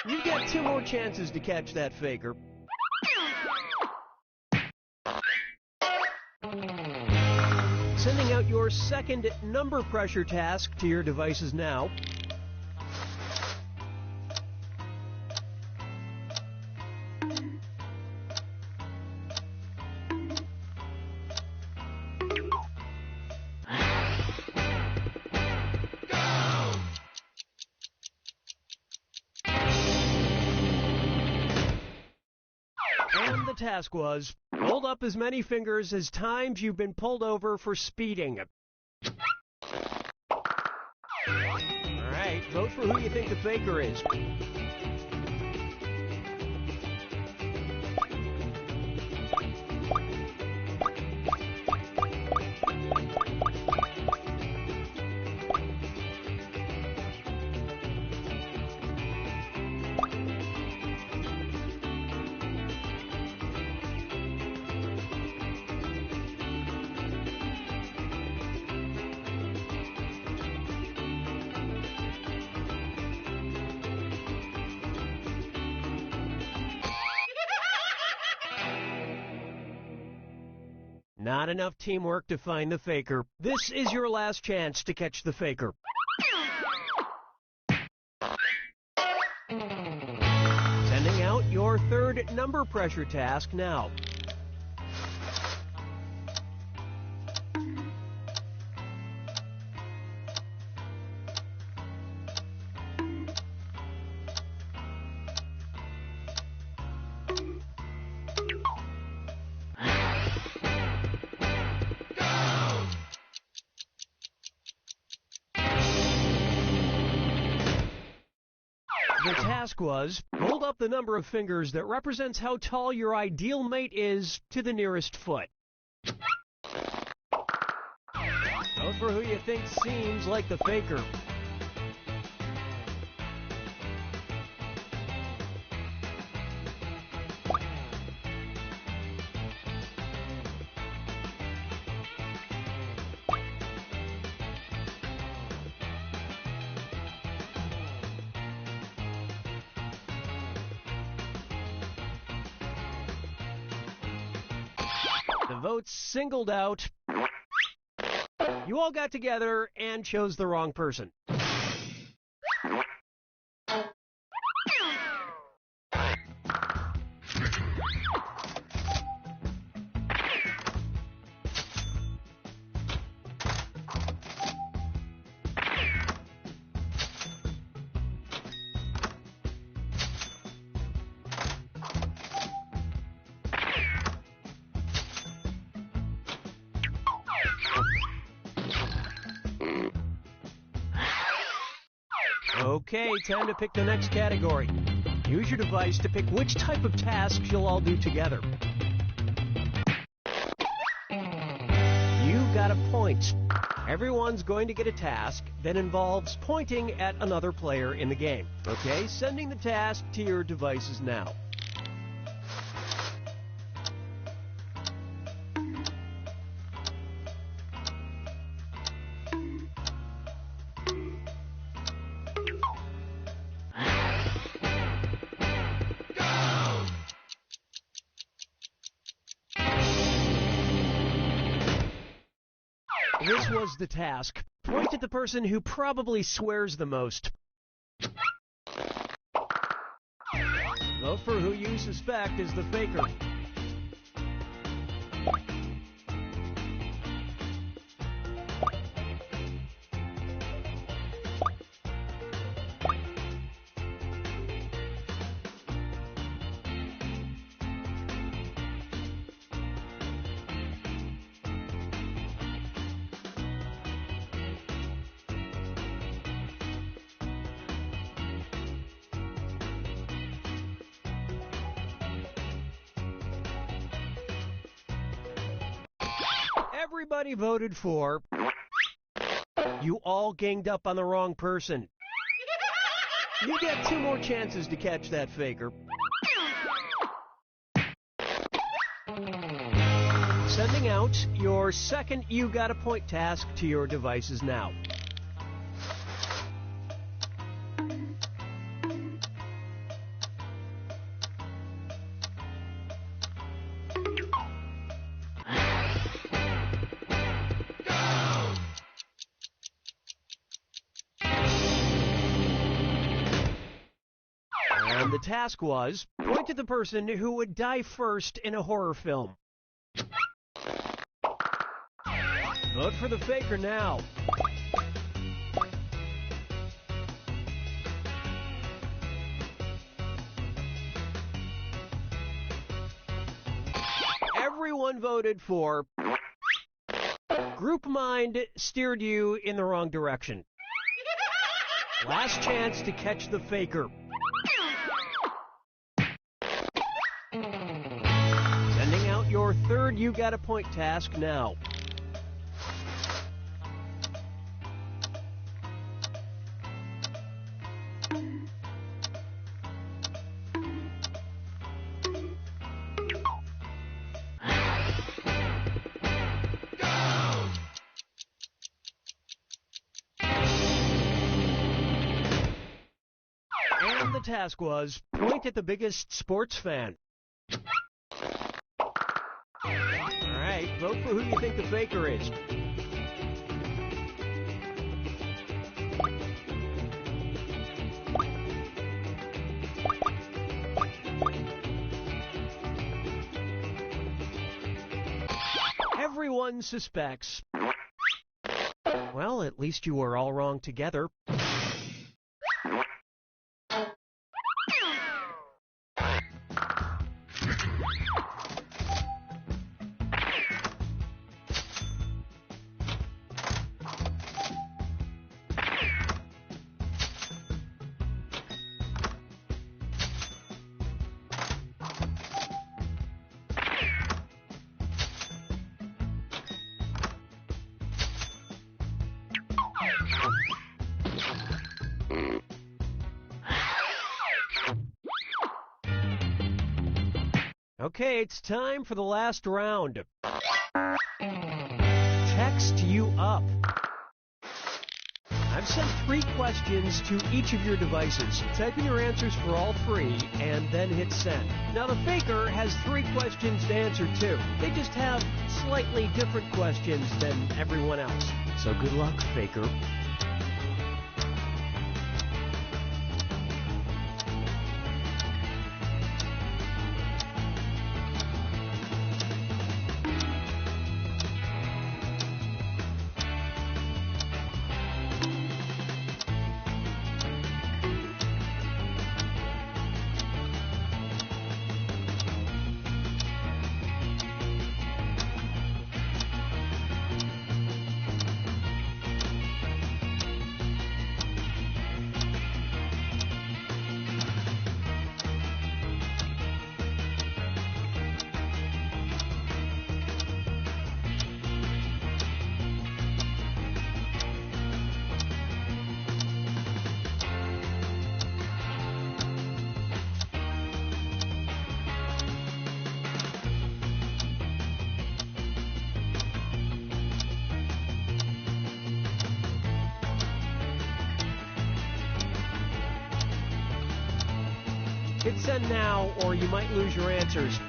You get 2 more chances to catch that faker. Sending out your second number pressure task to your devices now. And the task was, hold up as many fingers as times you've been pulled over for speeding. Alright, vote for who you think the faker is. Not enough teamwork to find the faker. This is your last chance to catch the faker. Sending out your third number pressure task now. The task was, hold up the number of fingers that represents how tall your ideal mate is to the nearest foot. Vote for who you think seems like the faker. The votes singled out. You all got together and chose the wrong person. Okay, time to pick the next category. Use your device to pick which type of tasks you'll all do together. You got a point. Everyone's going to get a task that involves pointing at another player in the game. Okay, sending the task to your devices now. This was the task. Point at the person who probably swears the most. Vote for who you suspect is the faker. Everybody voted for. You all ganged up on the wrong person. You get 2 more chances to catch that faker. Sending out your second You Got a Point task to your devices now. And the task was, point to the person who would die first in a horror film. Vote for the faker now. Everyone voted for. Group mind steered you in the wrong direction. Last chance to catch the faker. Sending out your third You Got a Point task now. And the task was, point at the biggest sports fan. Alright, right. Vote for who you think the faker is. Everyone suspects. Well, at least you were all wrong together. Okay, it's time for the last round. Text you up. I've sent 3 questions to each of your devices. Type in your answers for all 3 and then hit send. Now the faker has 3 questions to answer too. They just have slightly different questions than everyone else. So good luck, faker. Hit send now, or you might lose your answers.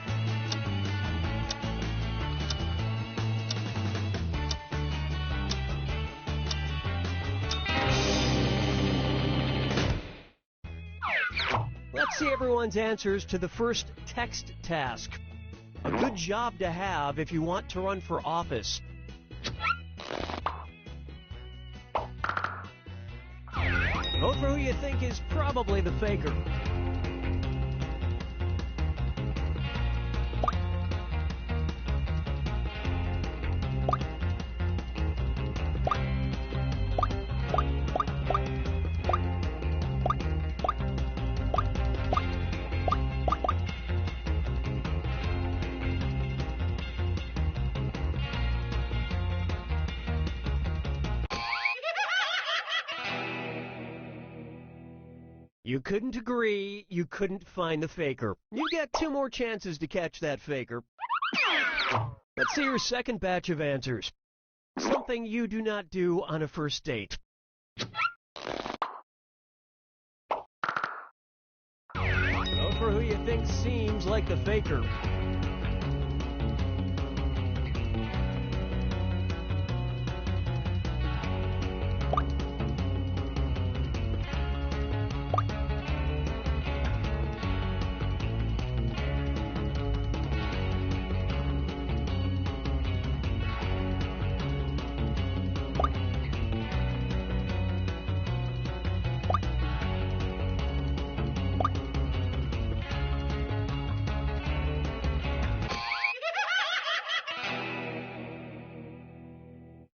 Let's see everyone's answers to the first text task. A good job to have if you want to run for office. Vote for who you think is probably the faker. You couldn't agree, you couldn't find the faker. You get 2 more chances to catch that faker. Let's see your second batch of answers. Something you do not do on a first date. Vote for who you think seems like the faker.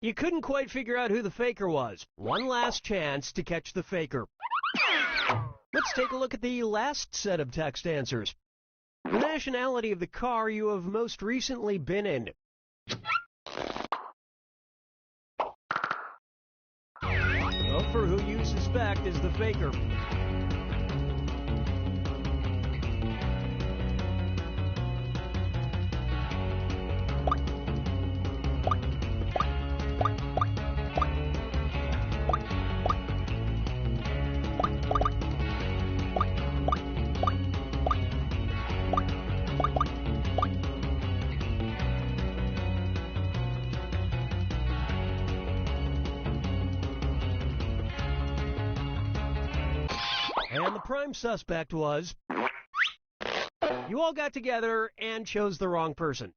You couldn't quite figure out who the faker was. One last chance to catch the faker. Let's take a look at the last set of text answers. The nationality of the car you have most recently been in. Vote for who you suspect is the faker. prime suspect was... You all got together and chose the wrong person.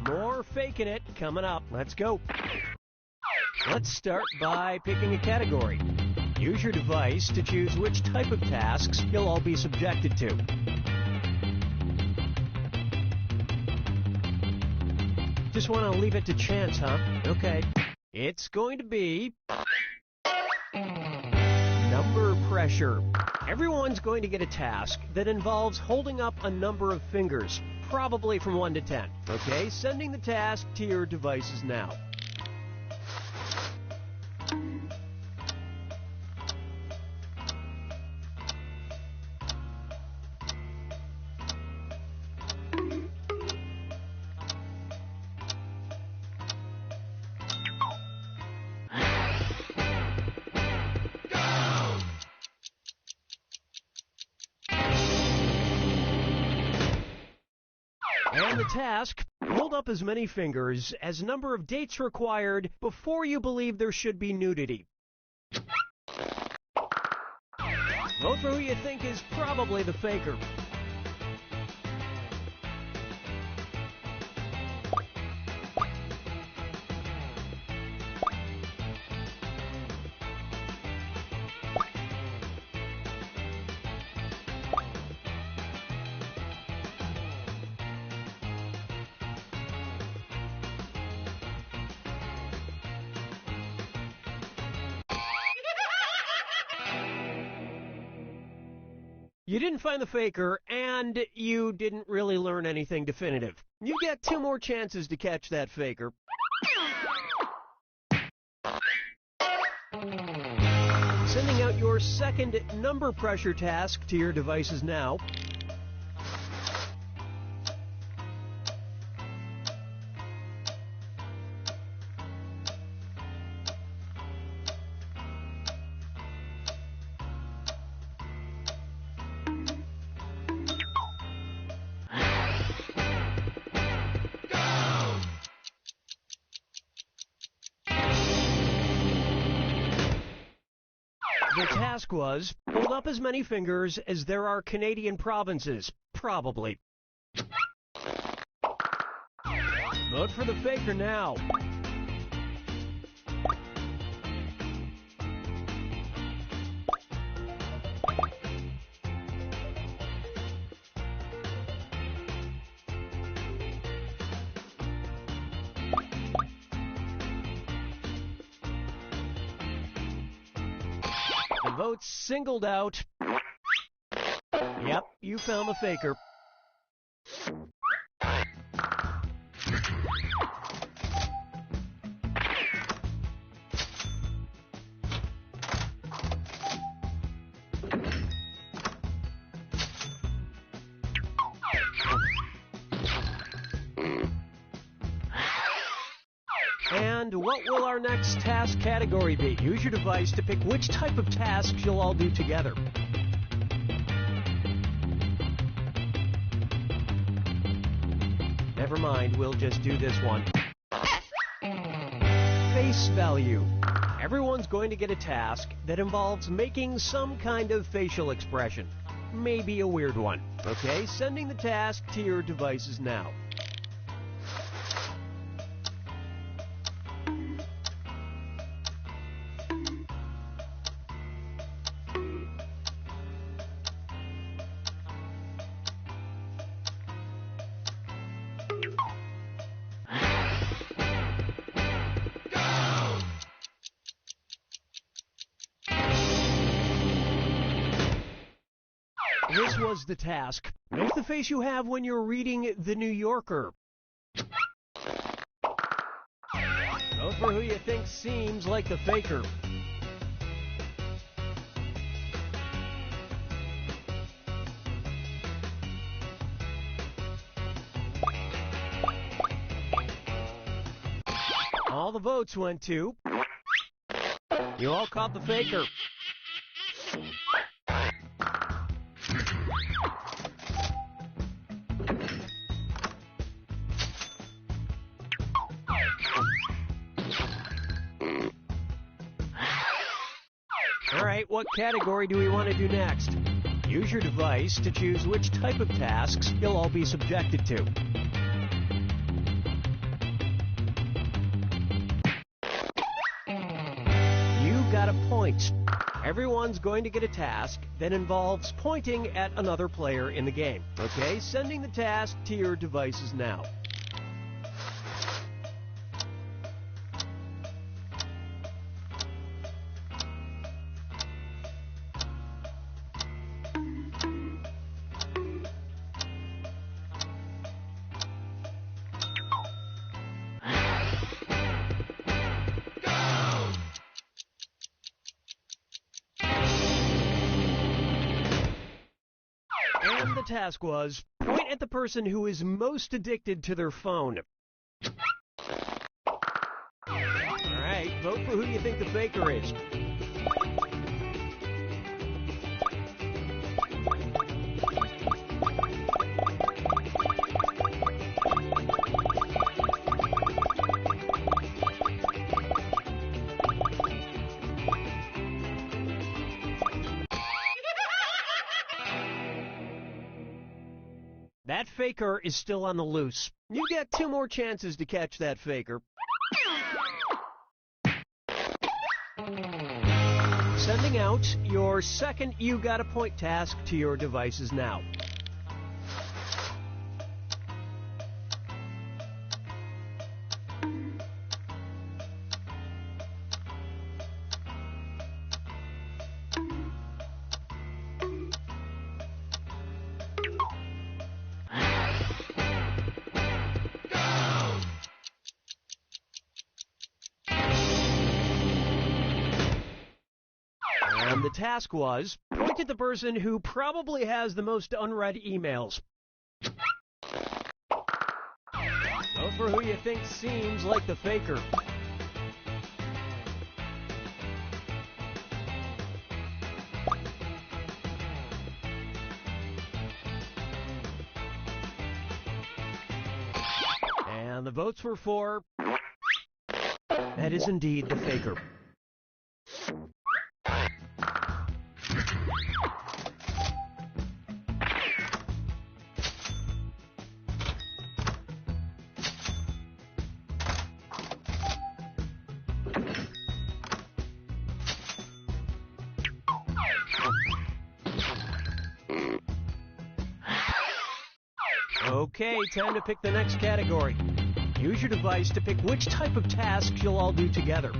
More faking it coming up. Let's go. Let's start by picking a category. Use your device to choose which type of tasks you'll all be subjected to. Just want to leave it to chance, huh? Okay. It's going to be... number pressure. Everyone's going to get a task that involves holding up a number of fingers, probably from 1 to 10. Okay, sending the task to your devices now. And the task, hold up as many fingers as number of dates required before you believe there should be nudity. Vote for who you think is probably the faker. You didn't find the faker, and you didn't really learn anything definitive. You get 2 more chances to catch that faker. Sending out your second number pressure task to your devices now. The task was, hold up as many fingers as there are Canadian provinces. Probably. Vote for the faker now. The vote's singled out. Yep, you found the faker. And what will our next task category be? Use your device to pick which type of tasks you'll all do together. Never mind, we'll just do this one. Face value. Everyone's going to get a task that involves making some kind of facial expression. Maybe a weird one. Okay, sending the task to your devices now. was the task. Make the face you have when you're reading The New Yorker. Vote for who you think seems like the faker. All the votes went to... You all caught the faker. All right, what category do we want to do next? Use your device to choose which type of tasks you'll all be subjected to. You got a point. Everyone's going to get a task that involves pointing at another player in the game. Okay, sending the task to your devices now. And the task was, point at the person who is most addicted to their phone. Alright, vote for who you think the faker is. That faker is still on the loose. You get 2 more chances to catch that faker. Sending out your second You Got a Point task to your devices now. And the task was, point at the person who probably has the most unread emails. Vote for who you think seems like the faker. And the votes were for... That is indeed the faker. Okay, time to pick the next category. Use your device to pick which type of tasks you'll all do together.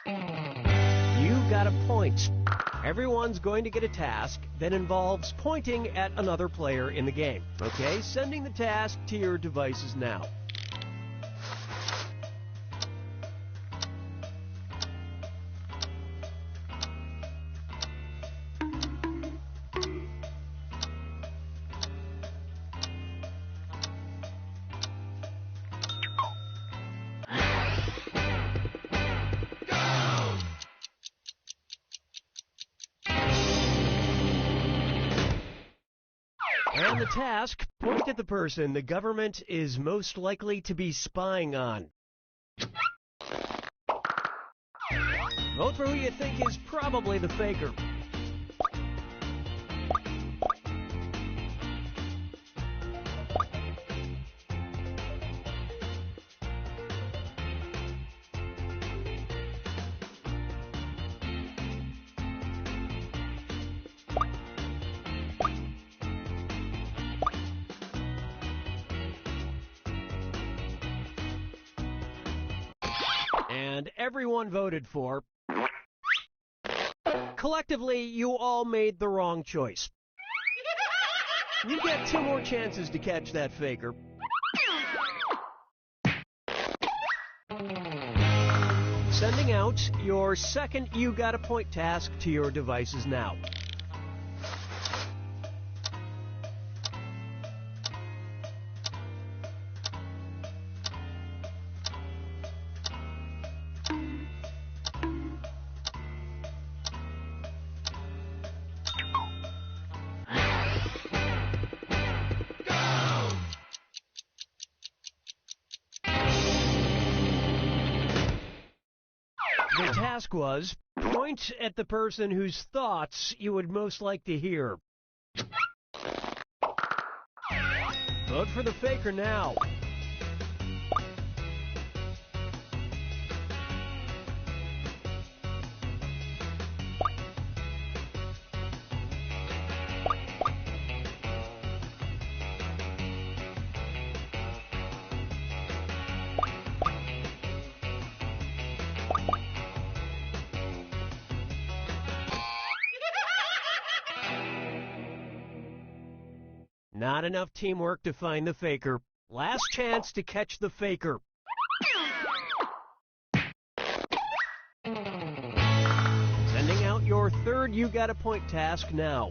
You got a point. Everyone's going to get a task that involves pointing at another player in the game. Okay, sending the task to your devices now. And the task, point at the person the government is most likely to be spying on. Vote for who you think is probably the faker. And everyone voted for collectively, you all made the wrong choice. You get 2 more chances to catch that faker. Sending out your second You Got a Point task to your devices now. The task was, point at the person whose thoughts you would most like to hear. Vote for the faker now. Not enough teamwork to find the faker. Last chance to catch the faker. Sending out your third You Got a Point task now.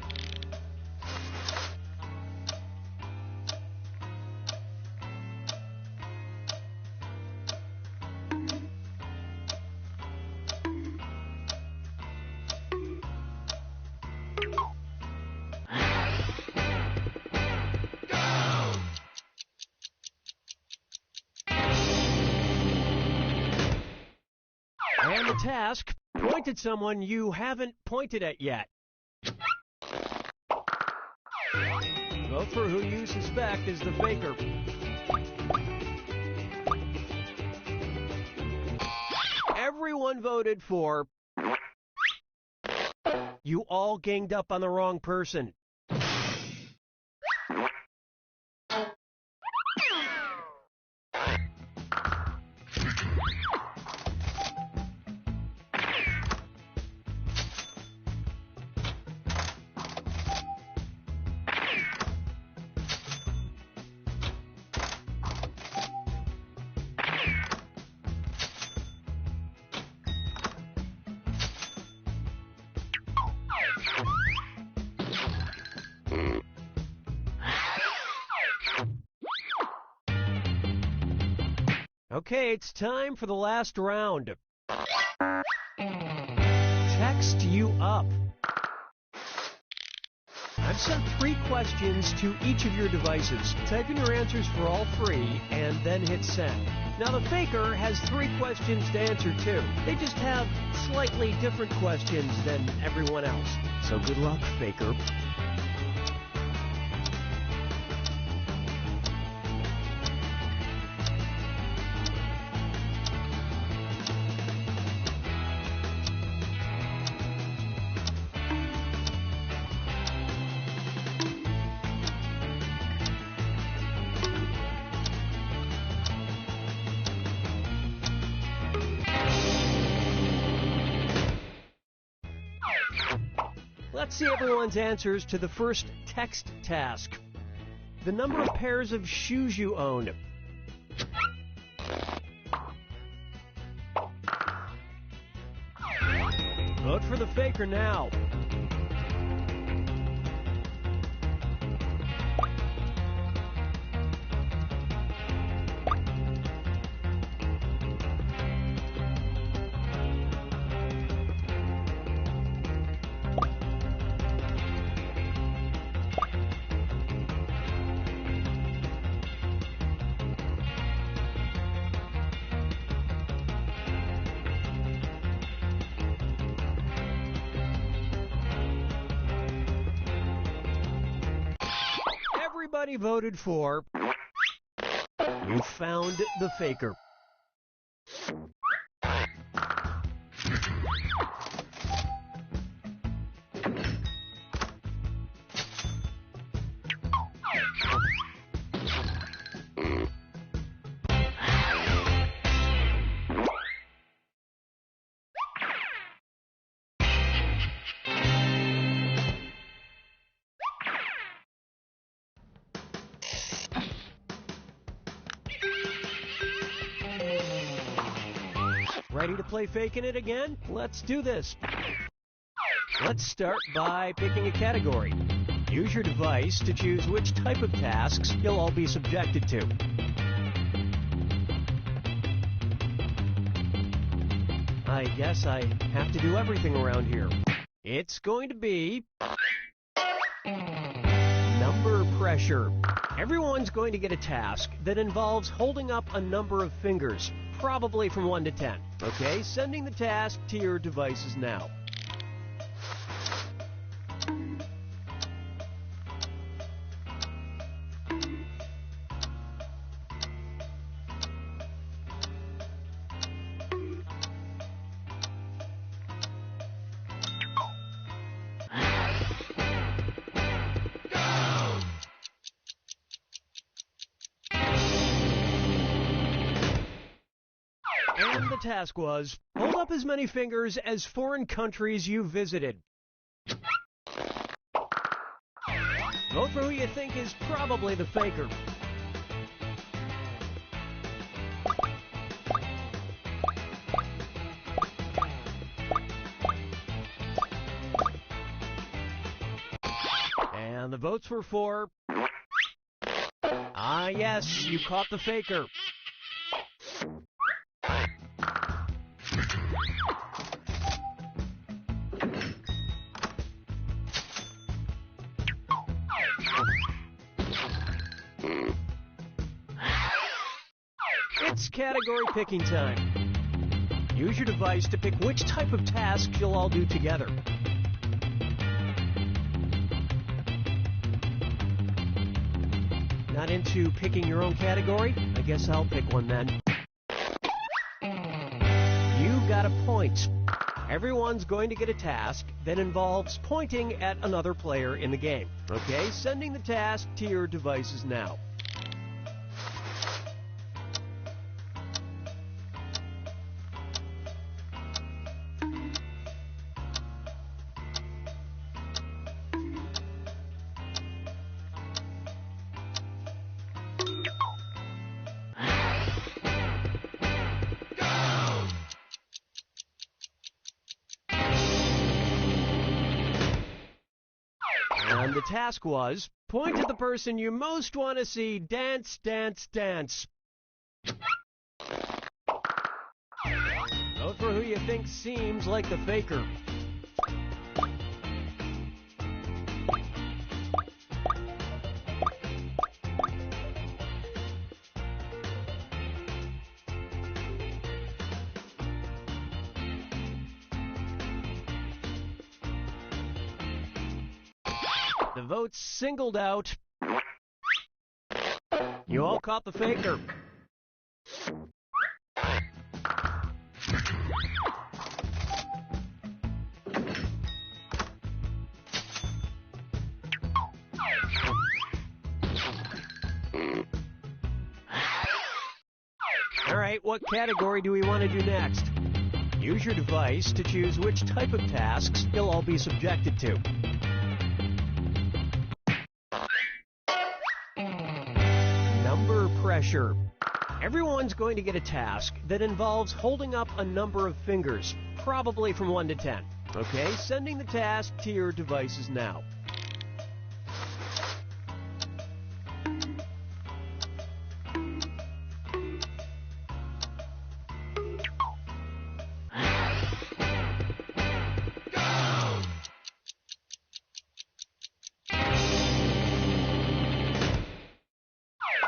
And the task, point at someone you haven't pointed at yet. Vote for who you suspect is the faker. Everyone voted for... You all ganged up on the wrong person. Okay, it's time for the last round. Text you up. I've sent 3 questions to each of your devices. Type in your answers for all 3 and then hit send. Now the faker has 3 questions to answer too. They just have slightly different questions than everyone else. So good luck, faker. Let's see everyone's answers to the first text task. The number of pairs of shoes you own. Vote for the faker now. Everybody voted for... You found the faker. Ready to play Faking It again? Let's do this. Let's start by picking a category. Use your device to choose which type of tasks you'll all be subjected to. I guess I have to do everything around here. It's going to be number pressure. Everyone's going to get a task that involves holding up a number of fingers, probably from 1 to 10. Okay, sending the task to your devices now. And the task was, hold up as many fingers as foreign countries you visited. Vote for who you think is probably the faker. And the votes were for... Ah, yes, you caught the faker. It's category picking time. Use your device to pick which type of task you'll all do together. Not into picking your own category? I guess I'll pick one then. You got a point. Everyone's going to get a task that involves pointing at another player in the game. Okay, sending the task to your devices now. And the task was, point at the person you most want to see dance, dance, dance. Vote for who you think seems like the faker. The votes singled out. You all caught the faker. All right, what category do we want to do next? Use your device to choose which type of tasks you'll all be subjected to. Number pressure. Everyone's going to get a task that involves holding up a number of fingers, probably from 1 to 10. Okay, sending the task to your devices now.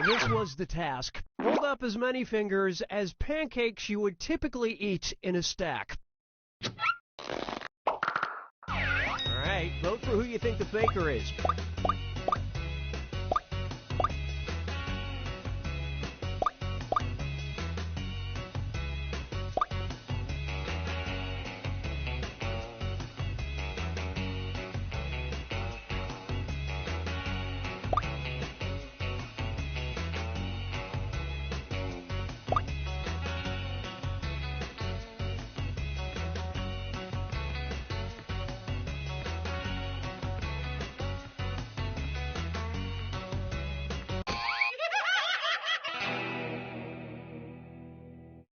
This was the task. Hold up as many fingers as pancakes you would typically eat in a stack. Alright, vote for who you think the faker is.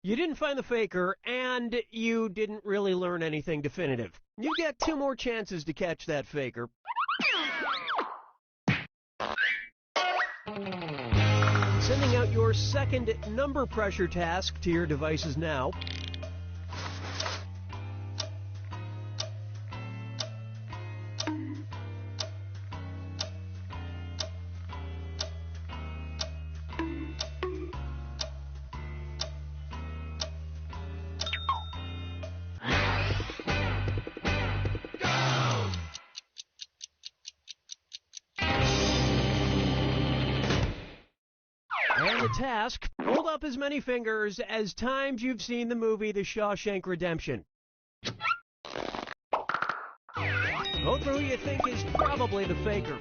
You didn't find the faker, and you didn't really learn anything definitive. You get 2 more chances to catch that faker. Sending out your second number pressure task to your devices now. And the task, hold up as many fingers as times you've seen the movie The Shawshank Redemption. Vote for who you think is probably the faker.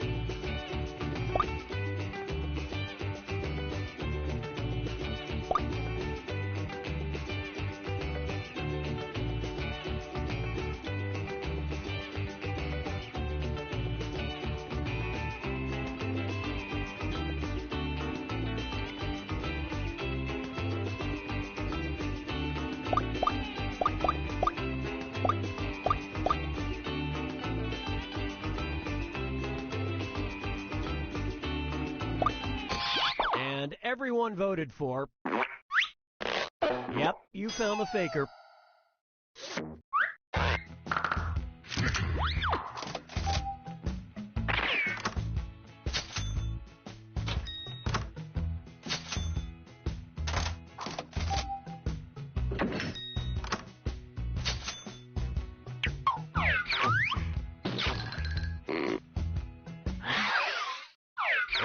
And everyone voted for... Yep, you found the faker.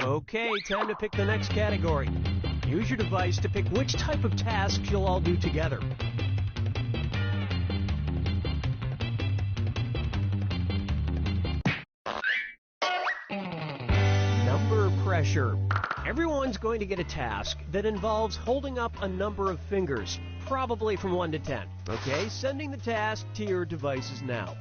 Okay, time to pick the next category. Use your device to pick which type of tasks you'll all do together. Number pressure. Everyone's going to get a task that involves holding up a number of fingers, probably from 1 to 10. Okay, sending the task to your devices now.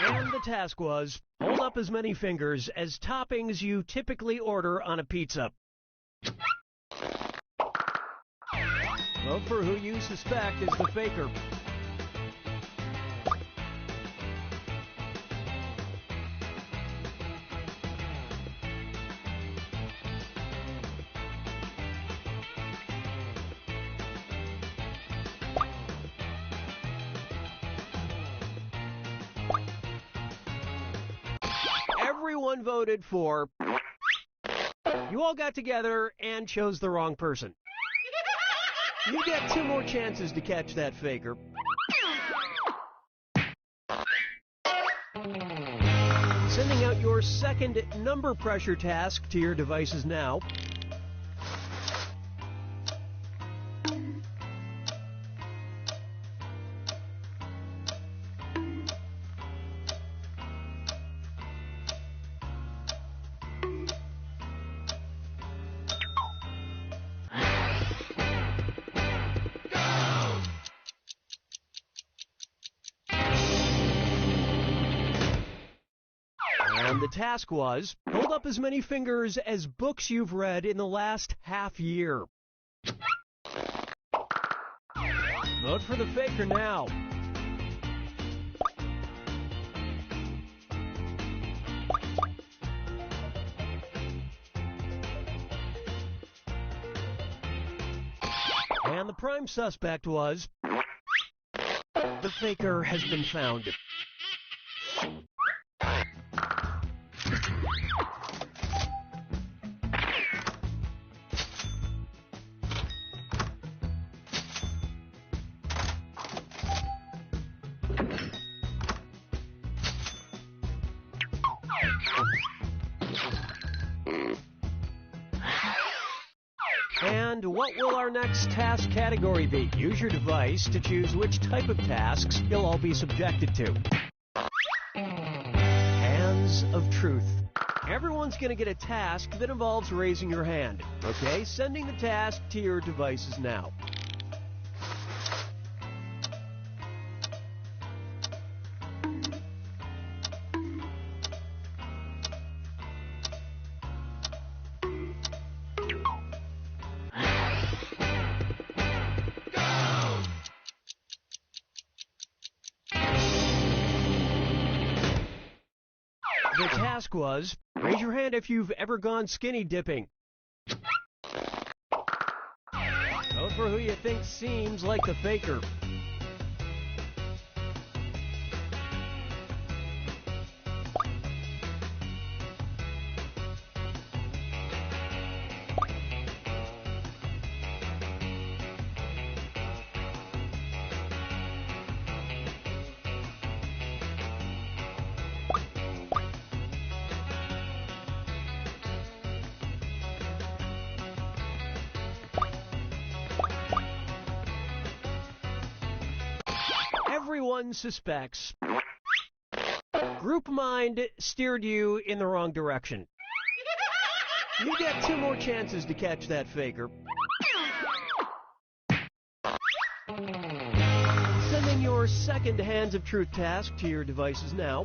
And the task was, hold up as many fingers as toppings you typically order on a pizza. Vote for who you suspect is the faker. Everyone voted for... You all got together and chose the wrong person. You get 2 more chances to catch that faker. Sending out your second number pressure task to your devices now. And the task was, hold up as many fingers as books you've read in the last half year. Vote for the faker now. And the prime suspect was... The faker has been found. And And what will our next task category be? Use your device to choose which type of tasks you'll all be subjected to. Hands of Truth. Everyone's going to get a task that involves raising your hand. Okay, sending the task to your devices now. The task was, raise your hand if you've ever gone skinny dipping. Vote for who you think seems like the faker. Everyone suspects. Group mind steered you in the wrong direction. You get 2 more chances to catch that faker. Sending your second Hands of Truth task to your devices now.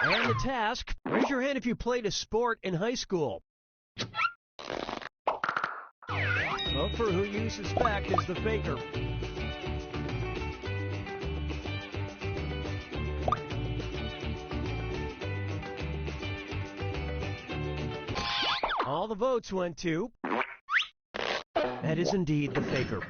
And the task, raise your hand if you played a sport in high school. Vote for who you suspect is the faker. All the votes went to... That is indeed the faker.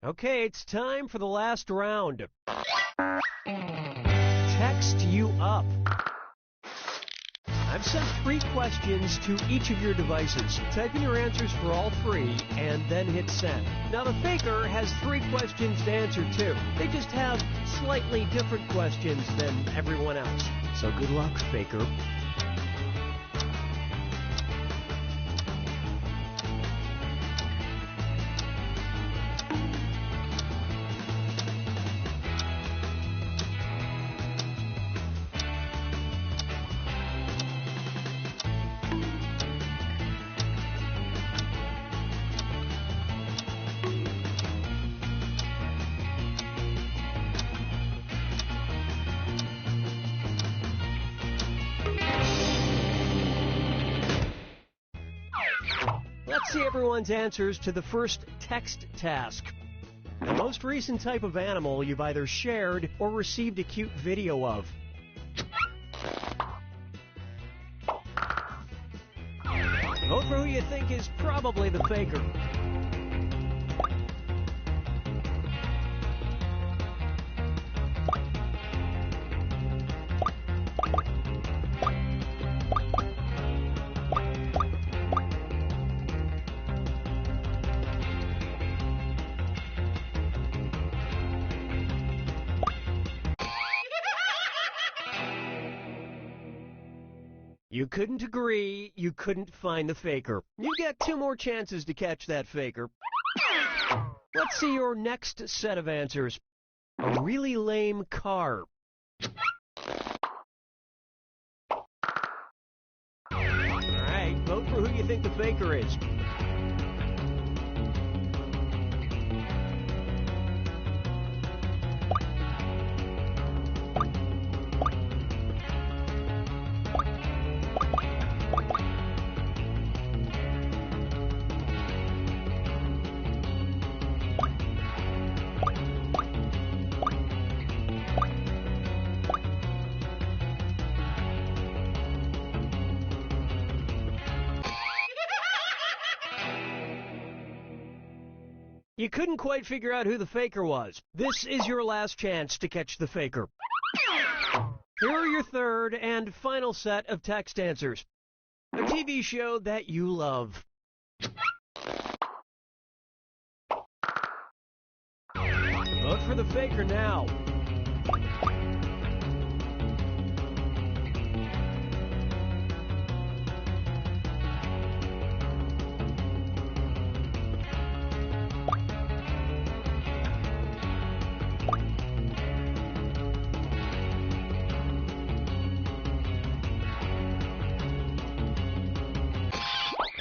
Okay, it's time for the last round. Text you up. I've sent 3 questions to each of your devices. Type in your answers for all 3 and then hit send. Now the faker has 3 questions to answer too. They just have slightly different questions than everyone else. So good luck, faker. Let's see everyone's answers to the first text task. The most recent type of animal you've either shared or received a cute video of. Vote for who you think is probably the faker. You couldn't agree, you couldn't find the faker. You get 2 more chances to catch that faker. Let's see your next set of answers. A really lame car. Alright, vote for who you think the faker is. You couldn't quite figure out who the faker was. This is your last chance to catch the faker. Here are your third and final set of text answers. A TV show that you love. Vote for the faker now.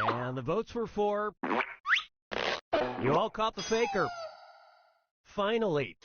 And the votes were for... You all caught the faker. Finally.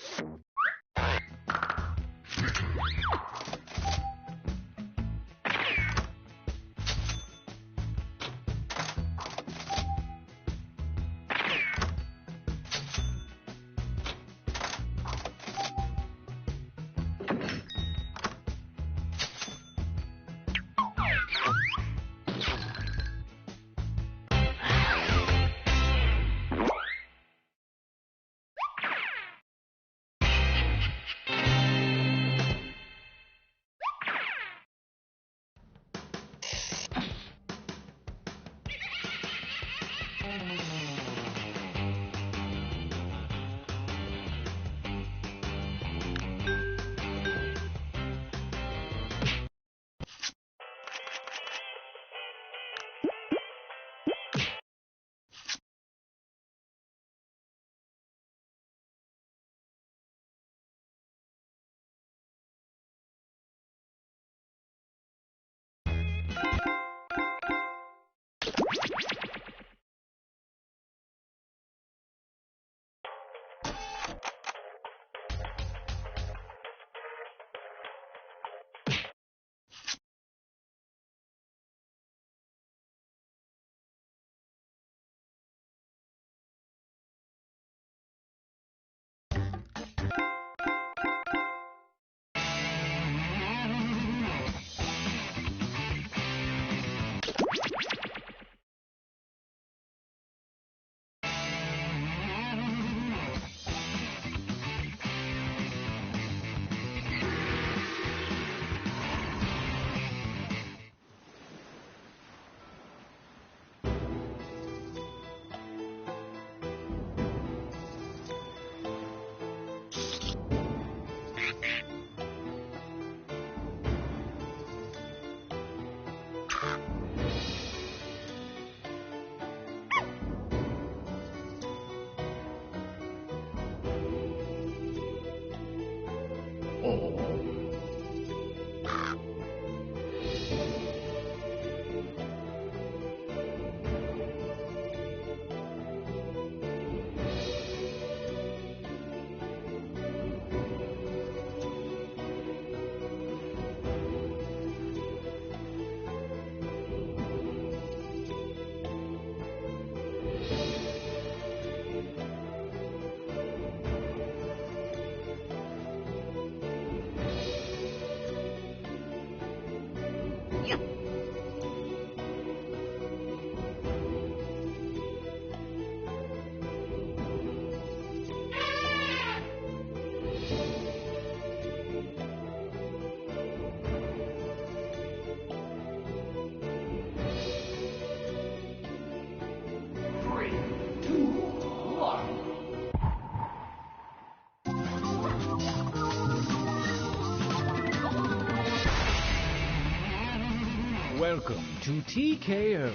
Welcome to TKO.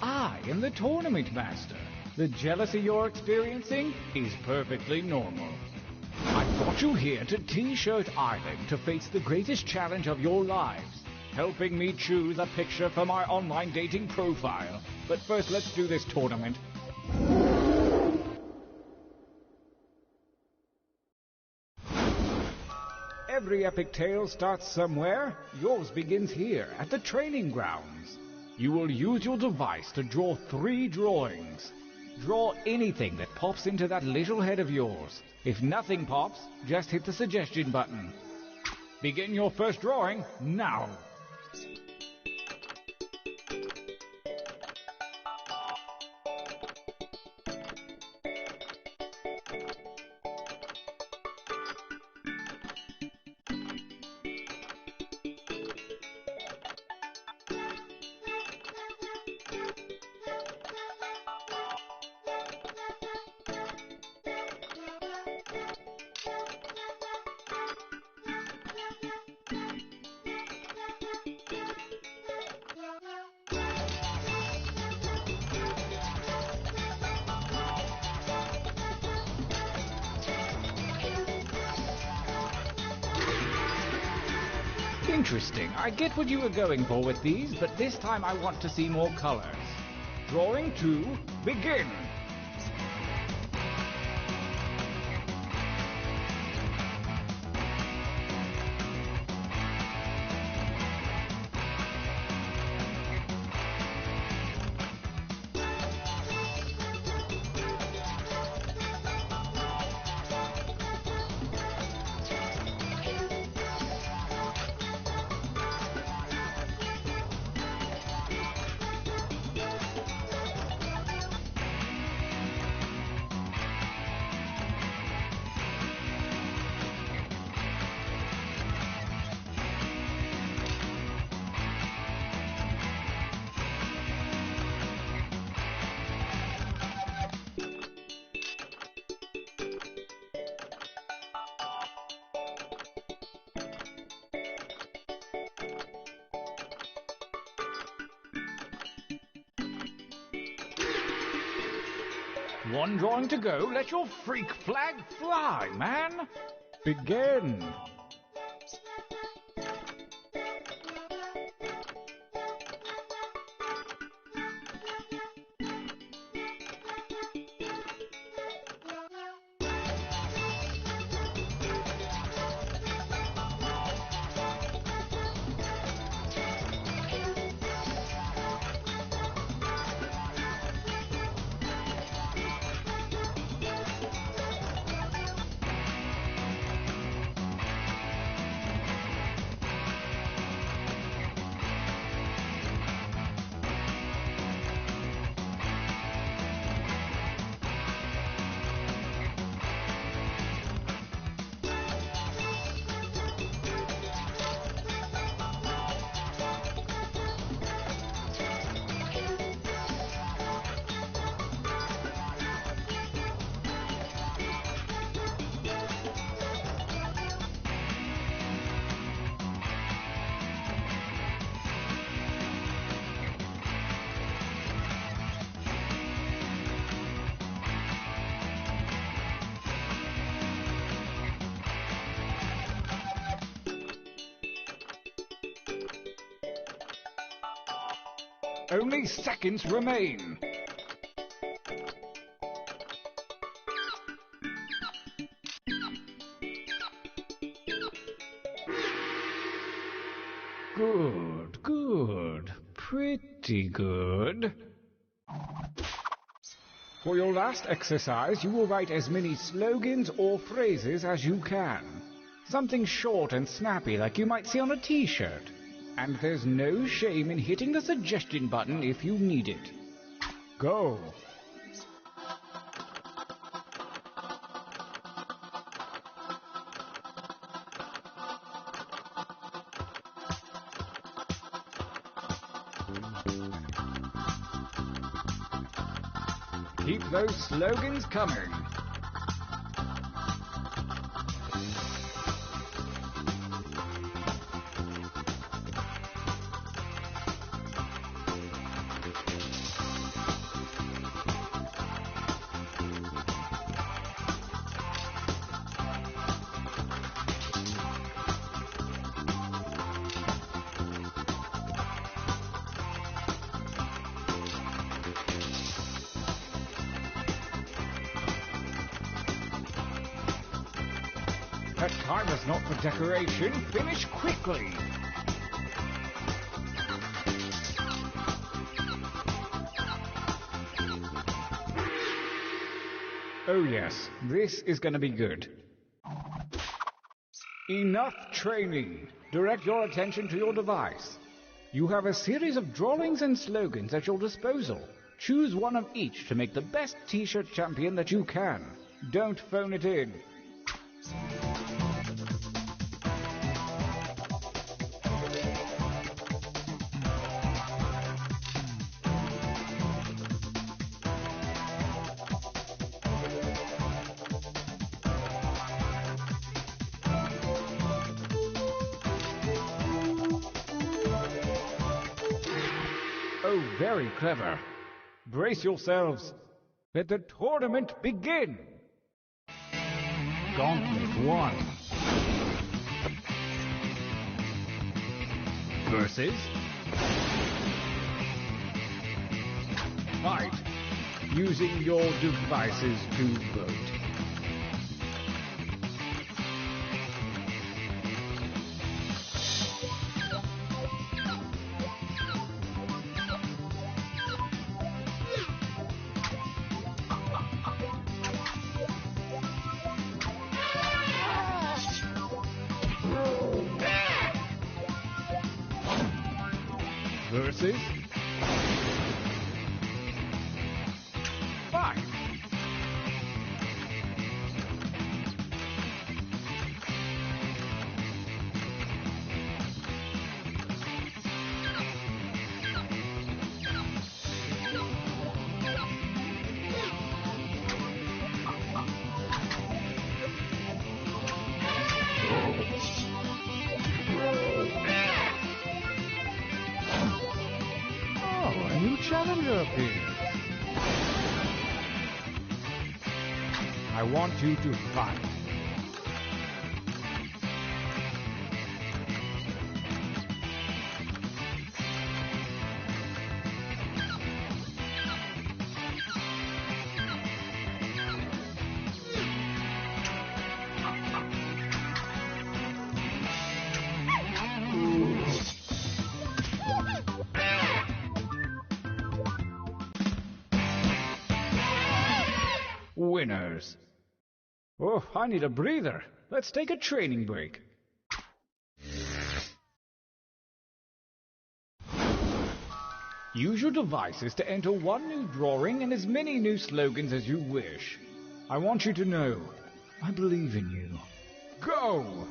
I am the Tournament Master. The jealousy you're experiencing is perfectly normal. I brought you here to T-Shirt Island to face the greatest challenge of your lives, helping me choose a picture for my online dating profile. But first, let's do this tournament. Every epic tale starts somewhere. Yours begins here, at the training grounds. You will use your device to draw 3 drawings. Draw anything that pops into that little head of yours. If nothing pops, just hit the suggestion button. Begin your first drawing now. Interesting. I get what you were going for with these, but this time I want to see more colors. Drawing 2, begin! One drawing to go. Let your freak flag fly, man! Begin! Only seconds remain. Good, good. Pretty good. For your last exercise, you will write as many slogans or phrases as you can. Something short and snappy like you might see on a t-shirt. And there's no shame in hitting the suggestion button if you need it. Go! Keep those slogans coming. That time is not for decoration. Finish quickly. Oh yes, this is going to be good. Enough training. Direct your attention to your device. You have a series of drawings and slogans at your disposal. Choose one of each to make the best t-shirt champion that you can. Don't phone it in. Oh, very clever. Brace yourselves. Let the tournament begin. Gauntlet 1. versus fight using your devices to vote. Versus fight. A new challenger appears. I want you to fight. Winners. Oh, I need a breather. Let's take a training break. Use your devices to enter one new drawing and as many new slogans as you wish. I want you to know, I believe in you. Go!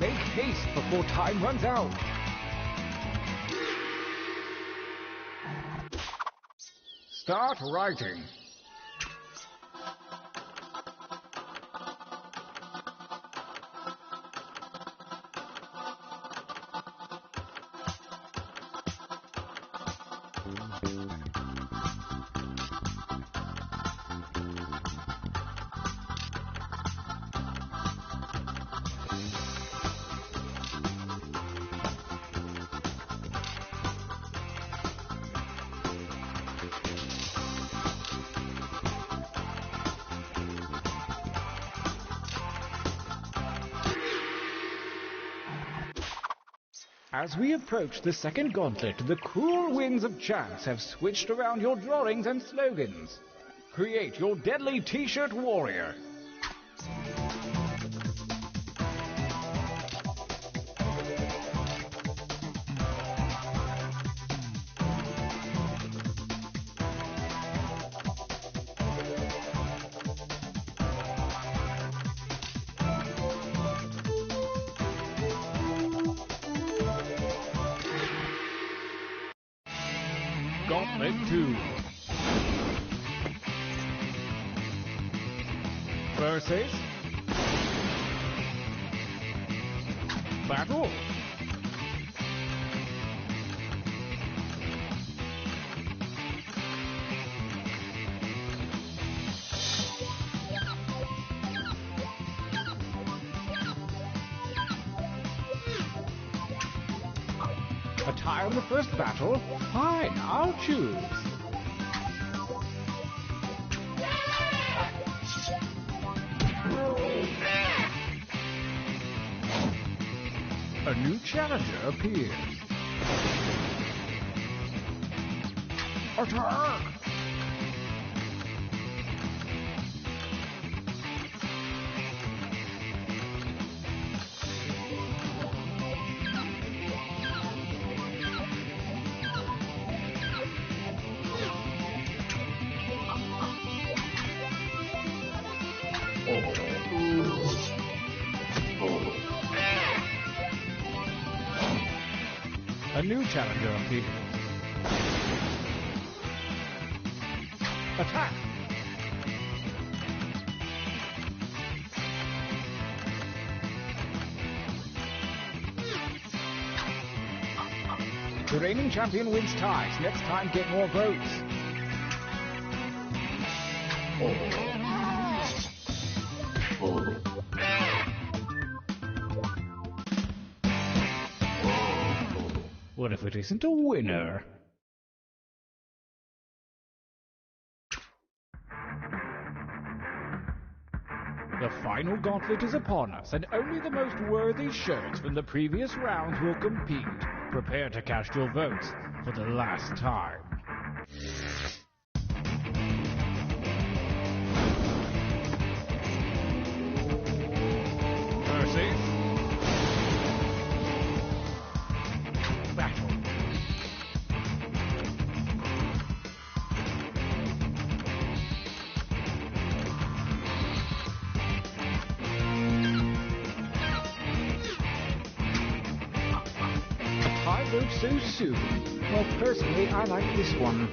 Make haste before time runs out. Start writing. As we approach the second gauntlet, the cruel winds of chance have switched around your drawings and slogans. Create your deadly T-shirt warrior. Gauntlet 2. Versus Battle. A tie on the first battle? Fine, I'll choose. A new challenger appears. Attack! A new challenger appears. Attack! The reigning champion wins ties. Next time, get more votes. What if it isn't a winner? The final gauntlet is upon us, and only the most worthy shirts from the previous rounds will compete. Prepare to cast your votes for the last time. Percy. Battle. I vote so soon. Well, personally, I like this one.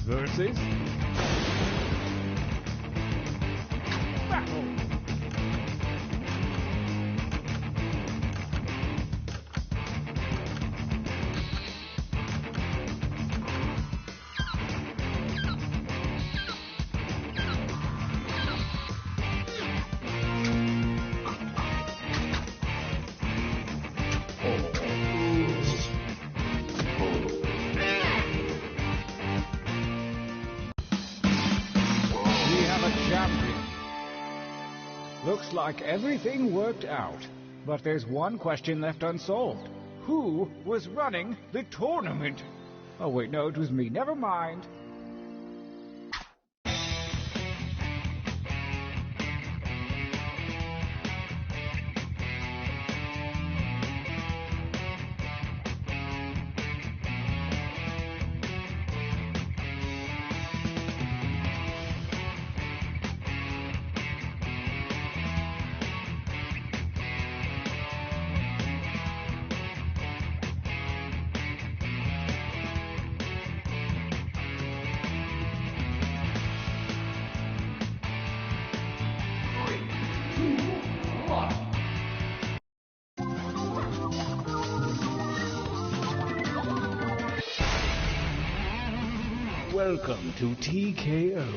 Versus battle. Looks like everything worked out. But there's one question left unsolved. Who was running the tournament? Oh wait, no, it was me. Never mind. Welcome to TKO.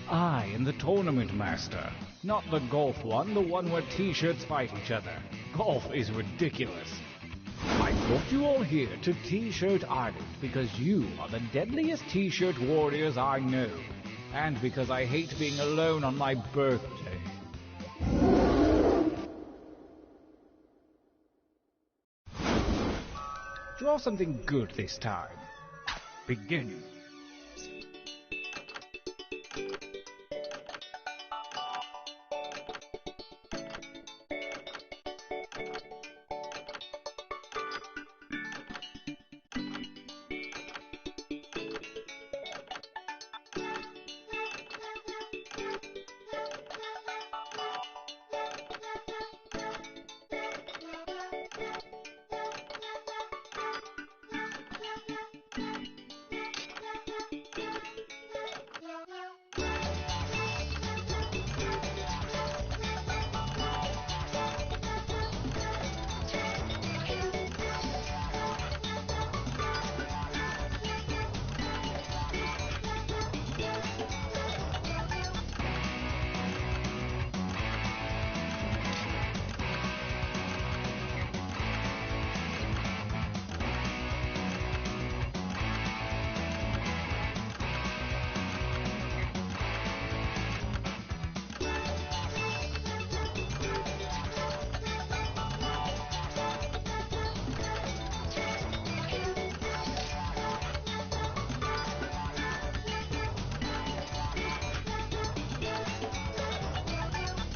I am the tournament master. Not the golf one, the one where t-shirts fight each other. Golf is ridiculous. I brought you all here to T-Shirt Island because you are the deadliest t-shirt warriors I know. And because I hate being alone on my birthday. Draw something good this time. Begin.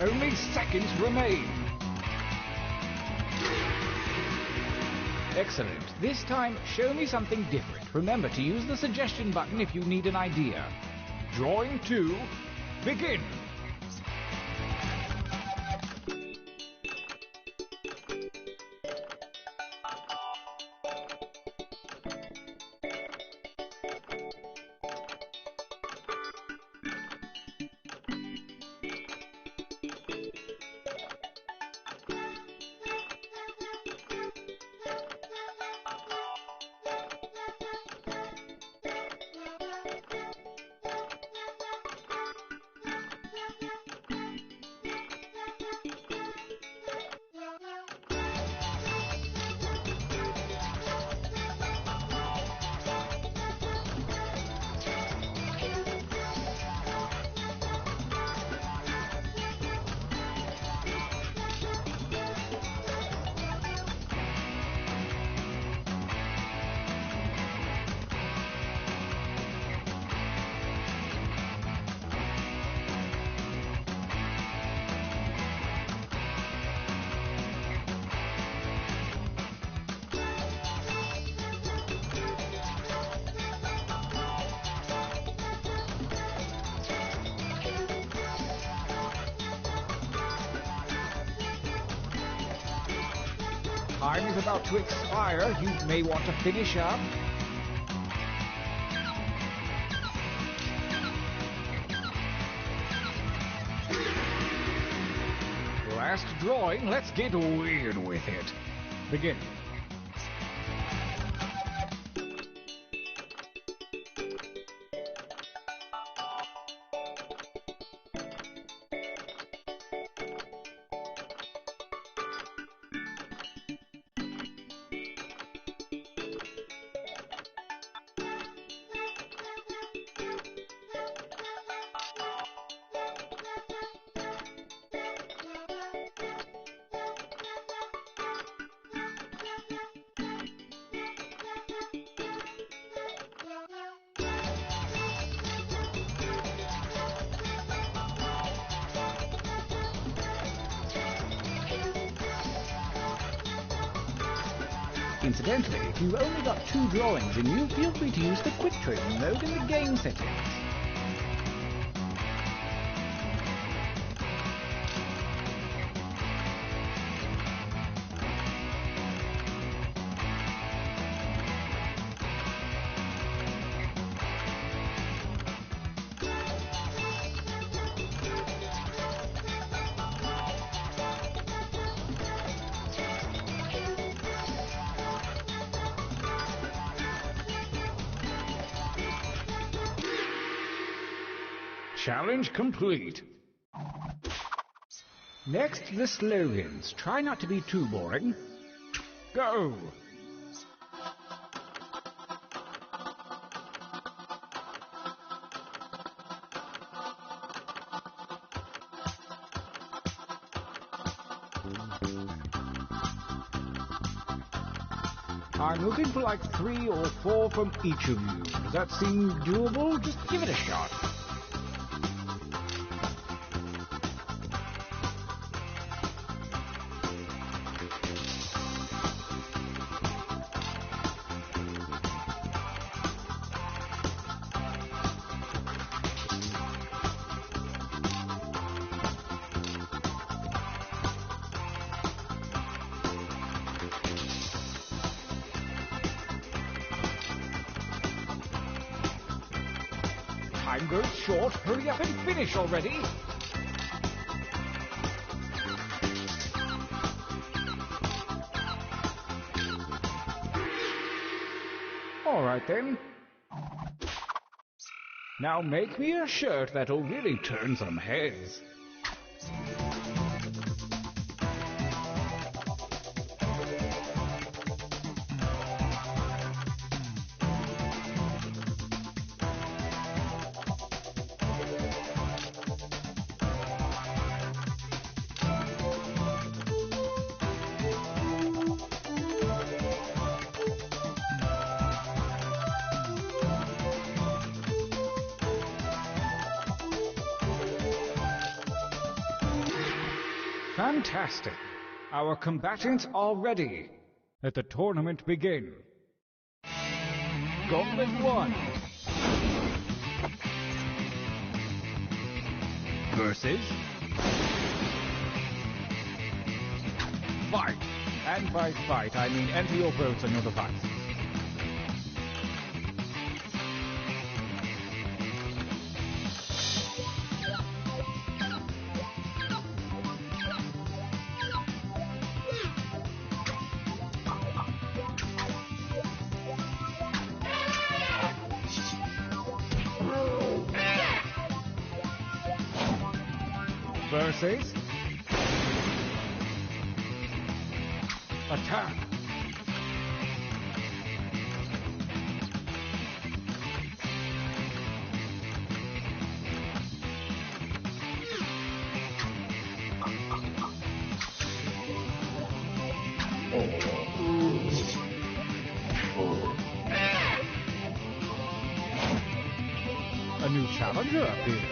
Only seconds remain. Excellent. This time, show me something different. Remember to use the suggestion button if you need an idea. Drawing 2, begin. Time is about to expire. You may want to finish up. Last drawing. Let's get weird with it. Begin. Incidentally, if you've only got 2 drawings in you, feel free to use the quick training mode in the game settings. Challenge complete. Next, the slogans. Try not to be too boring. Go! I'm looking for like 3 or 4 from each of you. Does that seem doable? Just give it a shot. Time goes short. Hurry up and finish already. All right then. Now make me a shirt that'll really turn some heads. Fantastic. Our combatants are ready. Let the tournament begin. Gauntlet 1. Versus... Fight. And by fight, I mean enter your votes on your devices. Versus... Attack. A new challenger appears.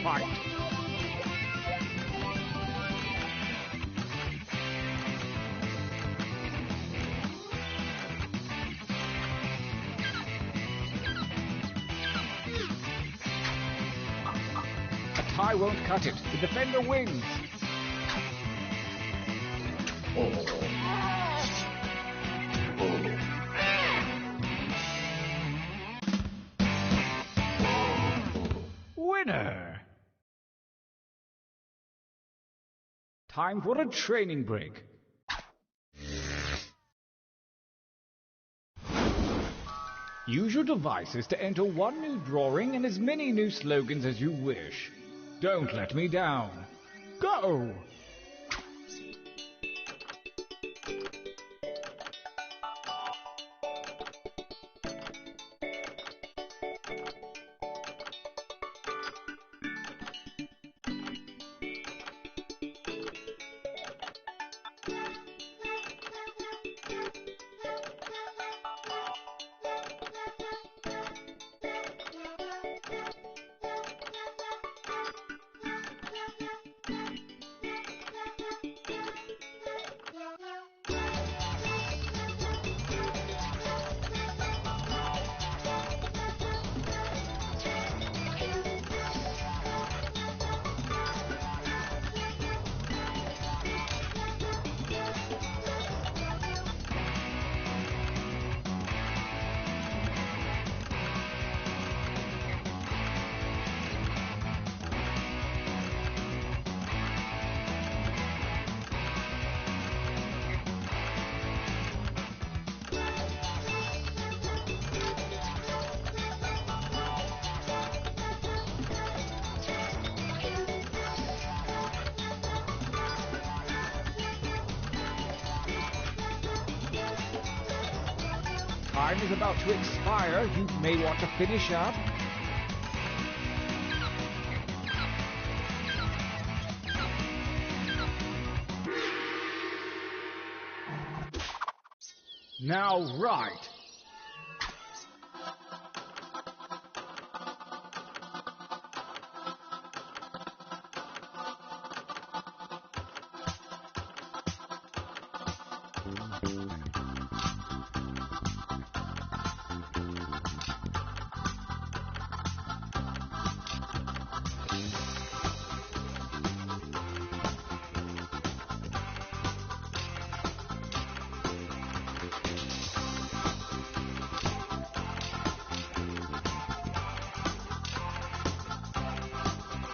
Fight. A tie won't cut it. The defender wins. Winner! Time for a training break. Use your devices to enter one new drawing and as many new slogans as you wish. Don't let me down. Go! Time is about to expire. You may want to finish up. Now, right.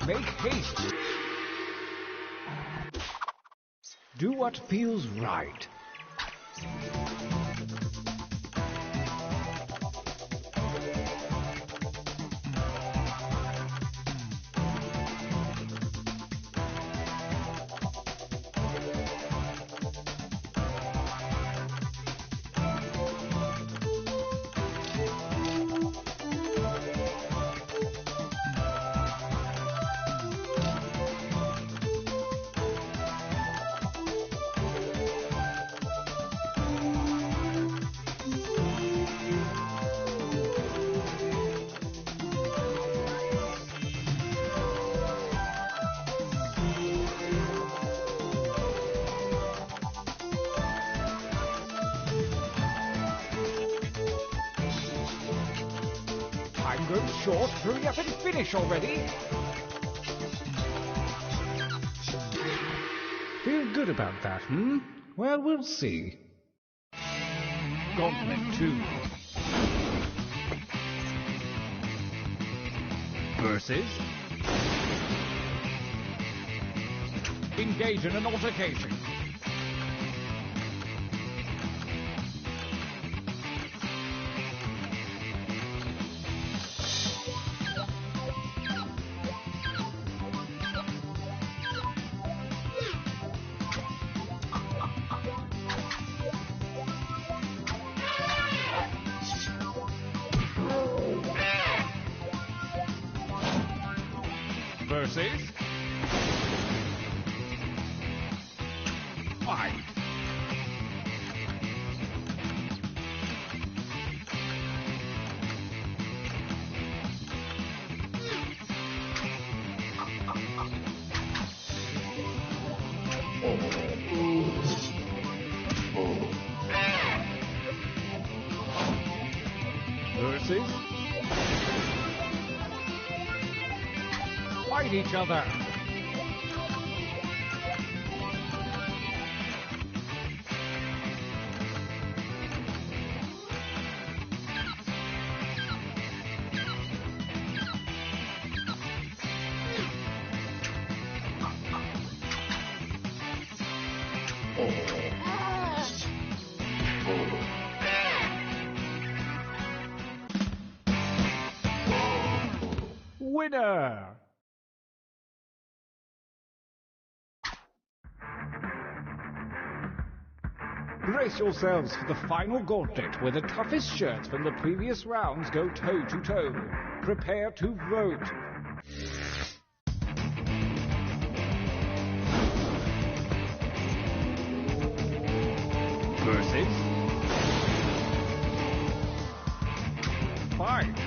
Make haste. Do what feels right. time grows short. Hurry up and finish already. Feel good about that, hmm? Well, we'll see. Gauntlet 2. Versus... engage in an altercation. Versus... fight. Versus... fight each other. Winner! Brace yourselves for the final gauntlet, where the toughest shirts from the previous rounds go toe-to-toe. Prepare to vote. Versus... fight.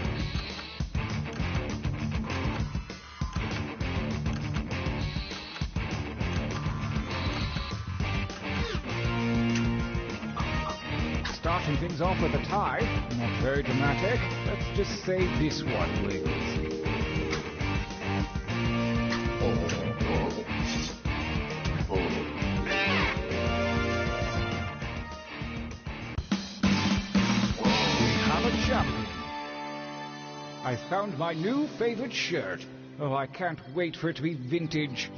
Starting things off with a tie. Not very dramatic. Let's just say this one wins. We have a champion. I found my new favorite shirt. Oh, I can't wait for it to be vintage.